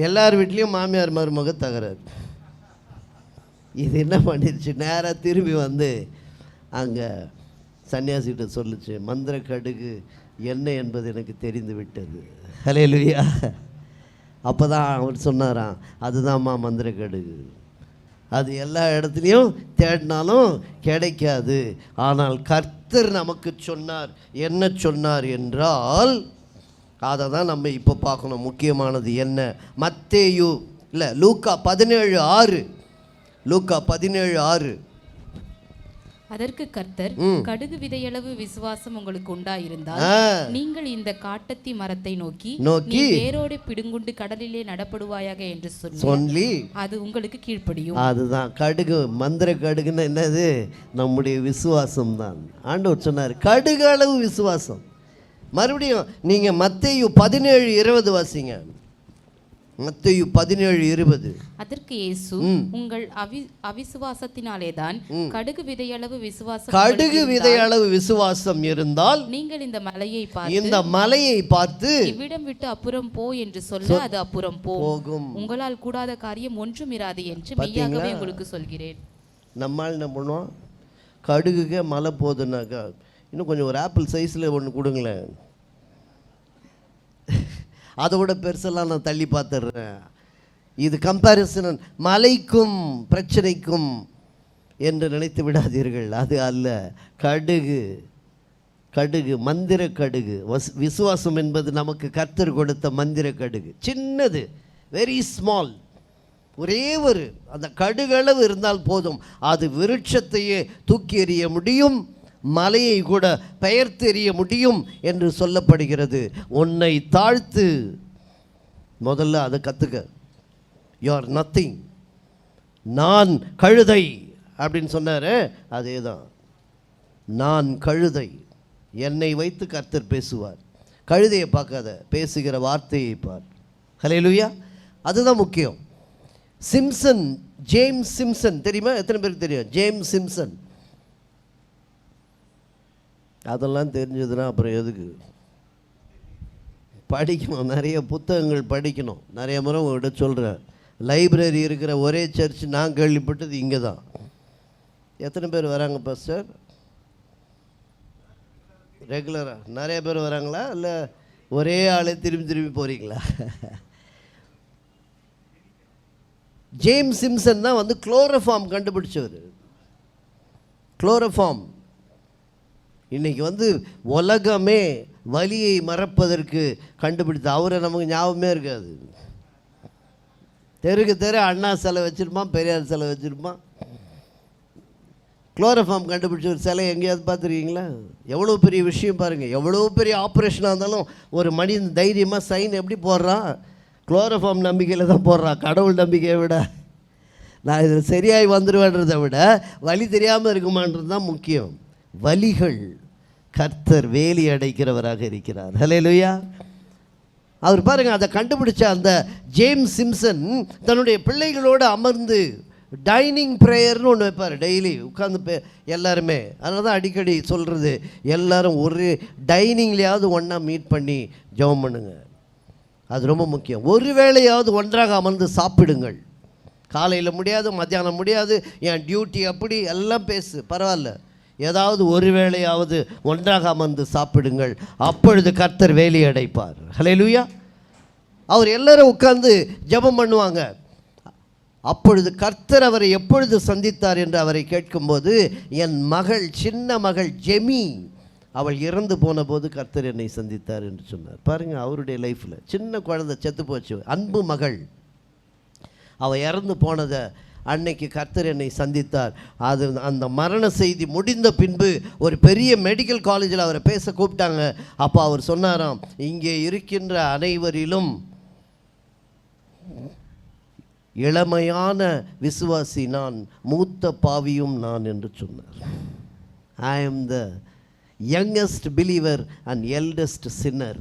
எல்லார் வீட்லேயும் மாமியார் மருமக தகராறு. இது என்ன பண்ணிடுச்சு, நேராக திரும்பி வந்து அங்கே சன்னியாசிகிட்ட சொல்லுச்சு, மந்திர கடுகு என்ன என்பது எனக்கு தெரிந்து விட்டது. ஹல்லேலூயா. அப்போ தான் அவர் சொன்னாராம், அதுதான்மா மந்திர கடுகு, அது எல்லா இடத்துலையும் தேடினாலும் கிடைக்காது. ஆனால் கர்த்தர் நமக்கு சொன்னார். என்ன சொன்னார் என்றால், அதை தான் நம்ம இப்போ பார்க்கணும். முக்கியமானது என்ன? மத்தேயு இல்லை, லூக்கா 17:6. லூக்கா 17:6. அதற்கு கர்த்தர், கடுகு விதையளவு விசுவாசம் உங்களுக்கு உண்டாயிருந்தால் நீங்கள் இந்த காட்டத்தி மரத்தை நோக்கி நீ வேரோடு பிடுங்குண்டு கடலிலே நடப்படுவாயாக என்று சொல்லி அது உங்களுக்கு கீழ்ப்படியும். அதுதான் கடுகு. மந்திர கடுகுன்னு என்னது? நம்முடைய விசுவாசம் தான். ஆண்டவர் சொன்னார், கடுகு அளவு விசுவாசம். மறுபடியும் நீங்கள் மத்தேயு 17:20 வாசிங்க. மத்தேயு 17:20. அதற்கு இயேசு, உங்கள் அவிசுவாசத்தினாலே தான் கடுகு விதையளவு விசுவாசம் இருந்தால் நீங்கள் இந்த மலையை பார்த்து இவ்விடம் விட்டு அப்புறம் போ என்று சொல்ல அது அப்புறம் போகும். உங்களால் கூடாத காரியம் ஒன்றும் இராது என்று மெய்யாகவே உங்களுக்கு சொல்கிறேன். நம்மால் என்ன பண்ணுவோம்? கடுகுக்கே மலை போகுதுன்னாக்கா இன்னும் கொஞ்சம் ஒரு ஆப்பிள் சைஸில் ஒன்று கொடுங்களேன், அதோட பெருசெல்லாம் நான் தள்ளி பார்த்துடுறேன். இது கம்பேரிசன் மலைக்கும் பிரச்சனைக்கும் என்று நினைத்து விடாதீர்கள். அது அல்ல. கடுகு, கடுகு மந்திர கடுகு. விசுவாசம் என்பது நமக்கு கர்த்தர் கொடுத்த மந்திர கடுகு. சின்னது, வெரி ஸ்மால். ஒரே ஒரு அந்த கடுகளவு இருந்தால் போதும், அது விருட்சத்தையே தூக்கி எறிய முடியும், மலையை கூட பெயர்த்து எறிய முடியும் என்று சொல்லப்படுகிறது. உன்னை தாழ்த்து, முதல்ல அதை கற்றுக்க. You are nothing. நான் கழுதை அப்படின்னு சொன்னார், அதே தான். நான் கழுதை. என்னை வைத்து கர்த்தர் பேசுவார். கழுதையை பார்க்காத, பேசுகிற வார்த்தையை பார். ஹல்லேலூயா. அதுதான் முக்கியம். சிம்சன், ஜேம்ஸ் சிம்சன் தெரியுமா? எத்தனை பேருக்கு தெரியும் ஜேம்ஸ் சிம்சன்? அதெல்லாம் தெரிஞ்சதுன்னா அப்புறம் எதுக்கு படிக்கணும்? நிறைய புத்தகங்கள் படிக்கணும். நிறைய முறை உங்கள்கிட்ட சொல்கிறேன், லைப்ரரி இருக்கிற ஒரே சர்ச் நான் கேள்விப்பட்டது இங்கே தான். எத்தனை பேர் வராங்க பாஸ்டர் ரெகுலராக? நிறைய பேர் வராங்களா? இல்லை ஒரே ஆளே திரும்பி திரும்பி போகிறீங்களா? ஜேம்ஸ் சிம்சன் தான் வந்து குளோரோஃபார்ம் கண்டுபிடிச்சவர். குளோரோஃபார்ம் இன்றைக்கி வந்து உலகமே வலியை மறப்பதற்கு கண்டுபிடித்த அவரை நமக்கு ஞாபகமே இருக்காது. தெருக்கு தெரு அண்ணா சிலை வச்சுருப்பான், பெரியார் சிலை வச்சுருப்பான். குளோரோஃபார்ம் கண்டுபிடிச்ச ஒரு சிலை எங்கேயாவது பார்த்துருக்கீங்களா? எவ்வளோ பெரிய விஷயம் பாருங்கள். எவ்வளோ பெரிய ஆப்ரேஷனாக இருந்தாலும் ஒரு மனிதன் தைரியமாக சைன் எப்படி போடுறான்? குளோரோஃபார்ம் நம்பிக்கையில் தான் போடுறான், கடவுள் நம்பிக்கையை விட. நான் இதில் சரியாகி வந்துடுவேன்றதை விட வலி தெரியாமல் இருக்குமான்றது தான் முக்கியம். வலிகள் கர்த்தர் வேலி அடைக்கிறவராக இருக்கிறார். ஹல்லேலூயா. அவர் பாருங்கள், அதை கண்டுபிடிச்ச அந்த ஜேம்ஸ் சிம்சன் தன்னுடைய பிள்ளைகளோடு அமர்ந்து டைனிங் ப்ரேயர்னு ஒன்று வைப்பார். டெய்லி உட்காந்து எல்லாருமே. அதனால தான் அடிக்கடி சொல்கிறது, எல்லோரும் ஒரு டைனிங்லேயாவது ஒன்றா மீட் பண்ணி ஜெபம் பண்ணுங்க. அது ரொம்ப முக்கியம். ஒரு வேளையாவது ஒன்றாக அமர்ந்து சாப்பிடுங்கள். காலையில் முடியாது, மத்தியானம் முடியாது, என் டியூட்டி அப்படி எல்லாம் பேசு, பரவாயில்ல, ஏதாவது ஒரு வேளையாவது ஒன்றாக அமர்ந்து சாப்பிடுங்கள், அப்பொழுது கர்த்தர் வேலி அடைப்பார். ஹல்லேலூயா. அவர் எல்லாரும் உட்கார்ந்து ஜெபம் பண்ணுவாங்க. அப்பொழுது கர்த்தர் அவரை எப்பொழுது சந்தித்தார் என்று அவரை கேட்கும்போது, என் மகள், சின்ன மகள் ஜெமி, அவள் இறந்து போன போது கர்த்தர் என்னை சந்தித்தார் என்று சொன்னார். பாருங்கள், அவருடைய லைஃப்பில் சின்ன குழந்தை செத்து போச்சு, அன்பு மகள், அவள் இறந்து போனதை அன்னைக்கு கர்த்தர் என்னை சந்தித்தார். அது அந்த மரண செய்தி முடிந்த பின்பு ஒரு பெரிய மெடிக்கல் காலேஜில் அவரை பேச கூப்பிட்டாங்க. அப்போ அவர் சொன்னாராம், இங்கே இருக்கின்ற அனைவரிலும் இளமையான விசுவாசி நான், மூத்த பாவியும் நான் என்று சொன்னார். I am the youngest believer and eldest sinner.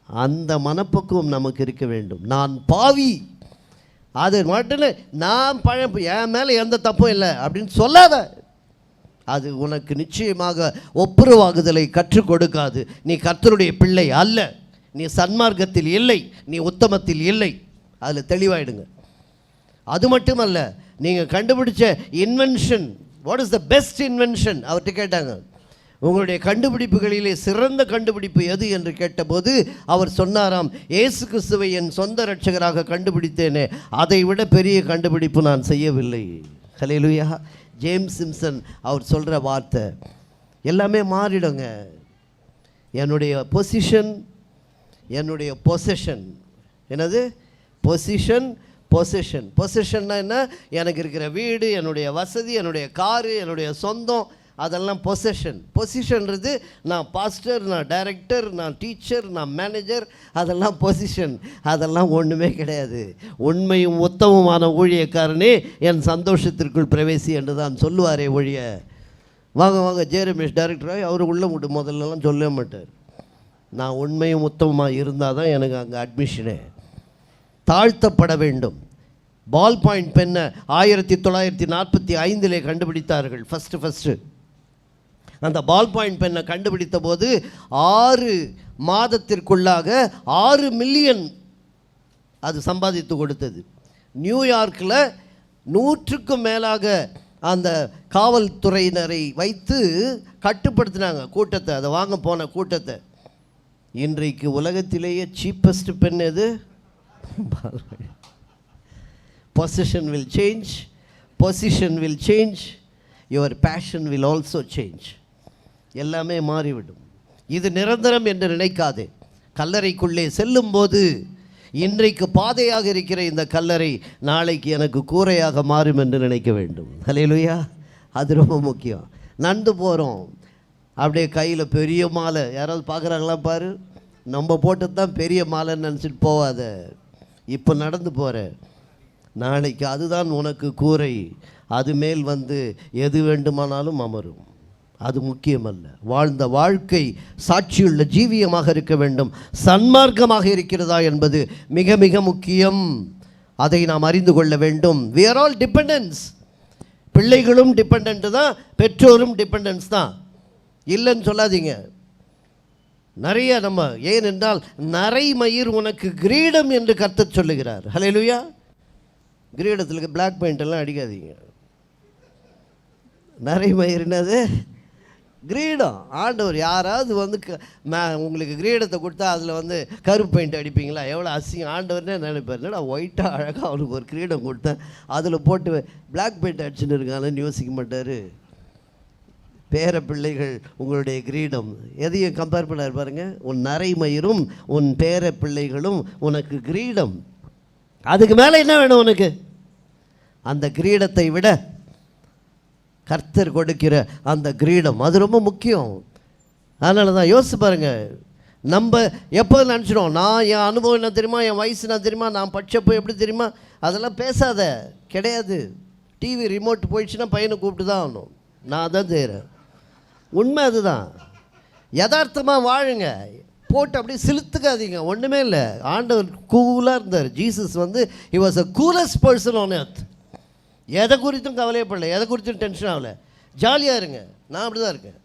அந்த மனப்பக்குவம் நமக்கு இருக்க வேண்டும். நான் பாவி, அது மட்டும் நான் என் மேலே எந்த தப்பும் இல்லை அப்படின்னு சொல்லாத. அது உனக்கு நிச்சயமாக ஒப்புரவாகுதலை கற்றுக் கொடுக்காது. நீ கர்த்தருடைய பிள்ளை அல்ல, நீ சன்மார்க்கத்தில் இல்லை, நீ உத்தமத்தில் இல்லை. அதில் தெளிவாயிடுங்க. அது மட்டுமல்ல, நீங்கள் கண்டுபிடிச்ச invention, what is the best invention அவர்கிட்ட கேட்டாங்க. உங்களுடைய கண்டுபிடிப்புகளிலே சிறந்த கண்டுபிடிப்பு எது என்று கேட்டபோது அவர் சொன்னாராம், இயேசு கிறிஸ்துவை என் சொந்த இரட்சகராக கண்டுபிடித்தேனே, அதை விட பெரிய கண்டுபிடிப்பு நான் செய்யவில்லை. ஹல்லேலூயா. ஜேம்ஸ் சிம்சன் அவர் சொல்கிற வார்த்தை எல்லாமே மாறிடுங்க. என்னுடைய பொசிஷன், என்னுடைய பொசஷன். என்னது பொசிஷன்? பொசஷன். பொசஷன்னா என்ன? எனக்கு இருக்கிற வீடு, என்னுடைய வசதி, என்னுடைய காரு, என்னுடைய சொந்தம், அதெல்லாம் பொசஷன். பொசிஷன்றது நான் பாஸ்டர், நான் டைரக்டர், நான் டீச்சர், நான் மேனேஜர், அதெல்லாம் பொசிஷன். அதெல்லாம் ஒன்றுமே கிடையாது. உண்மையும் உத்தமமான ஊழியக்காரனே என் சந்தோஷத்திற்குள் பிரவேசி என்று தான் சொல்லுவாரே ஒழிய, வாங்க வாங்க ஜே ரமேஷ் டைரக்டராக அவர் உள்ள விட்டு முதல்லலாம் சொல்லவே மாட்டார். நான் உண்மையும் உத்தமமாக இருந்தால் தான் எனக்கு அங்கே அட்மிஷனே. தாழ்த்தப்பட வேண்டும். பால் பாயிண்ட் பெண்ணை 1945 கண்டுபிடித்தார்கள். ஃபஸ்ட்டு அந்த பால் பாயிண்ட் பெண்ணை கண்டுபிடித்த போது 6 மாதத்திற்குள்ளாக 6 மில்லியன் அது சம்பாதித்து கொடுத்தது. நியூயார்க்கில் 100க்கும் மேலாக அந்த காவல்துறையினரை வைத்து கட்டுப்படுத்தினாங்க கூட்டத்தை, அதை வாங்க போன கூட்டத்தை. இன்றைக்கு உலகத்திலேயே சீப்பஸ்ட் பெண் எது? Possession will change, position will change, your passion will also change. எல்லாமே மாறிவிடும். இது நிரந்தரம் என்று நினைக்காதே. கல்லறைக்குள்ளே செல்லும்போது இன்றைக்கு பாதையாக இருக்கிற இந்த கல்லறை நாளைக்கு எனக்கு கூரையாக மாறும் என்று நினைக்க வேண்டும். ஹல்லேலூயா. அது ரொம்ப முக்கியம். நடந்து போகிறோம், அப்படியே கையில் பெரிய மாலை, யாராவது பார்க்குறாங்களா பாரு, நம்ம போட்டது தான் பெரிய மாலைன்னு நினச்சிட்டு போவாத. இப்போ நடந்து போகிற, நாளைக்கு அதுதான் உனக்கு கூரை, அது மேல் வந்து எது வேண்டுமானாலும் அமரும். அது முக்கியமல்ல. வாழ்ந்த வாழ்க்கை சாட்சியுள்ள ஜீவியமாக இருக்க வேண்டும், சன்மார்க்கமாக இருக்கிறதா என்பது மிக மிக முக்கியம். அதை நாம் அறிந்து கொள்ள வேண்டும். we are all dependents. பிள்ளைகளும் டிபெண்ட் தான், பெற்றோரும் டிபெண்டன்ஸ் தான், இல்லைன்னு சொல்லாதீங்க. நிறைய நம்ம, ஏனென்றால் நரைமயிர் உனக்கு கிரீடம் என்று கர்த்தர் சொல்லுகிறார். ஹல்லேலூயா. கிரீடத்தில் பிளாக் பெயிண்ட் எல்லாம் அடிக்காதீங்க. நரைமயிர் என்னது? கிரீடம். ஆண்டவர் யாராவது வந்து உங்களுக்கு கிரீடத்தை கொடுத்தா அதில் வந்து கருப்பு பெயிண்ட் அடிப்பீங்களா? எவ்வளோ அசிங்கம். ஆண்டவர்னே நினைப்பார், நான் ஒயிட்டாக அழகாக அவனுக்கு ஒரு கிரீடம் கொடுத்தேன், அதில் போட்டு பிளாக் பெயிண்ட் அடிச்சுன்னு இருக்கானு யோசிக்க மாட்டார். பேர பிள்ளைகள் உங்களுடைய கிரீடம். எதையும் கம்பேர் பண்ணார் பாருங்க. உன் நரைமயிரும் உன் பேர பிள்ளைகளும் உனக்கு கிரீடம். அதுக்கு மேலே என்ன வேணும் உனக்கு? அந்த கிரீடத்தை விட கர்த்தர் கொடுக்கிற அந்த கிரீடம், அது ரொம்ப முக்கியம். அதனால தான் யோசிச்சு பாருங்கள். நம்ம எப்போ நினச்சிடும், நான் என் அனுபவம் என்ன தெரியுமா, என் வயசு என்ன தெரியுமா, நான் படித்தப்போ எப்படி தெரியுமா, அதெல்லாம் பேசாத. கிடையாது. டிவி ரிமோட் போயிடுச்சுன்னா பையனை கூப்பிட்டு தான் ஆகணும். நான் தான் செய்கிறேன். உண்மை அதுதான். யதார்த்தமாக வாழுங்க. போட்டு அப்படியே சிலுத்துக்காதீங்க. ஒன்றுமே இல்லை. ஆண்டவர் கூலாக இருந்தார். ஜீசஸ் வந்து he was a coolest person on earth. எதை குறித்தும் கவலையப்படல, எதை குறித்தும் டென்ஷன் ஆகலை. ஜாலியாக இருங்க. நான் அப்படி தான் இருக்கேன்.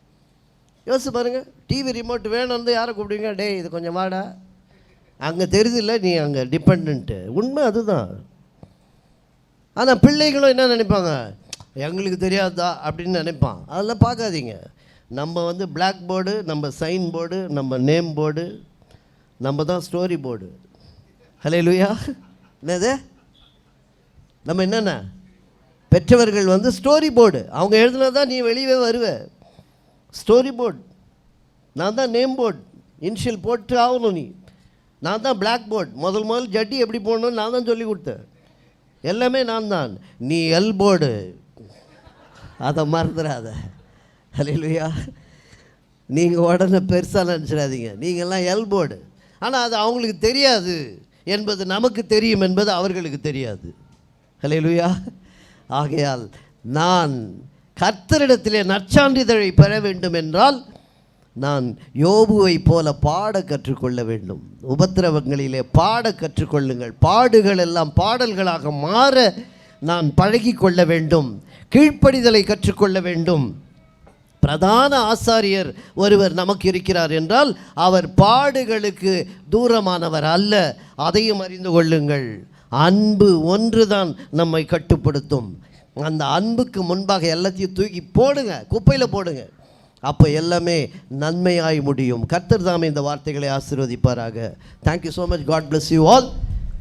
யோசிச்சு பாருங்கள். டிவி ரிமோட் வேணும்னு யாரை கூப்பிடுவீங்க? டே இது கொஞ்சம் வாடா. அங்கே தெரியுதில்ல நீ அங்கே டிபெண்ட்டு. உண்மை அதுதான். ஆனால் பிள்ளைகளும் என்ன நினைப்பாங்க, எங்களுக்கு தெரியாதா அப்படின்னு நினைப்பான். அதெல்லாம் பார்க்காதீங்க. நம்ம வந்து பிளாக் போர்டு, நம்ம சைன் போர்டு, நம்ம நேம் போர்டு, நம்ம தான் ஸ்டோரி போர்டு. ஹல்லேலூயா. என்னது? நம்ம என்னென்ன பெற்றவர்கள் வந்து ஸ்டோரி போர்டு. அவங்க எழுதுனா தான் நீ வெளியே வருவ. Story board. நான் தான் நேம் போர்டு. இனிஷியல் போட்டு ஆகணும் நீ. நான் தான் பிளாக் போர்டு. முதல் ஜட்டி எப்படி போடணும்னு நான் தான் சொல்லி கொடுத்தேன். எல்லாமே நான் தான். நீ எல் போர்டு. அதை மறந்துடாத. ஹல்லேலூயா. நீங்கள் உடனே பெருசாக நினச்சிடாதீங்க. நீங்கள்லாம் எல் போர்டு. ஆனால் அது அவங்களுக்கு தெரியாது என்பது நமக்கு தெரியும் என்பது அவர்களுக்கு தெரியாது. ஹல்லேலூயா. ஆகையால் நான் கர்த்தரிடத்திலே நற்சான்றிதழை பெற வேண்டும் என்றால் நான் யோபுவை போல பாட கற்றுக்கொள்ள வேண்டும். உபத்திரவங்களிலே பாட கற்றுக்கொள்ளுங்கள். பாடுகள் எல்லாம் பாடல்களாக மாற நான் பழகி கொள்ள வேண்டும். கீழ்ப்படிதலை கற்றுக்கொள்ள வேண்டும். பிரதான ஆசாரியர் ஒருவர் நமக்கு இருக்கிறார் என்றால் அவர் பாடுகளுக்கு தூரமானவர் அல்ல. அதையும் அறிந்து கொள்ளுங்கள். அன்பு ஒன்றுதான் நம்மை கட்டுப்படுத்தும். அந்த அன்புக்கு முன்பாக எல்லாத்தையும் தூக்கி போடுங்க, குப்பையில் போடுங்க. அப்போ எல்லாமே நன்மையாய் முடியும். கர்த்தர் தாமே இந்த வார்த்தைகளை ஆசீர்வதிப்பாராக. Thank you so much. God bless you all.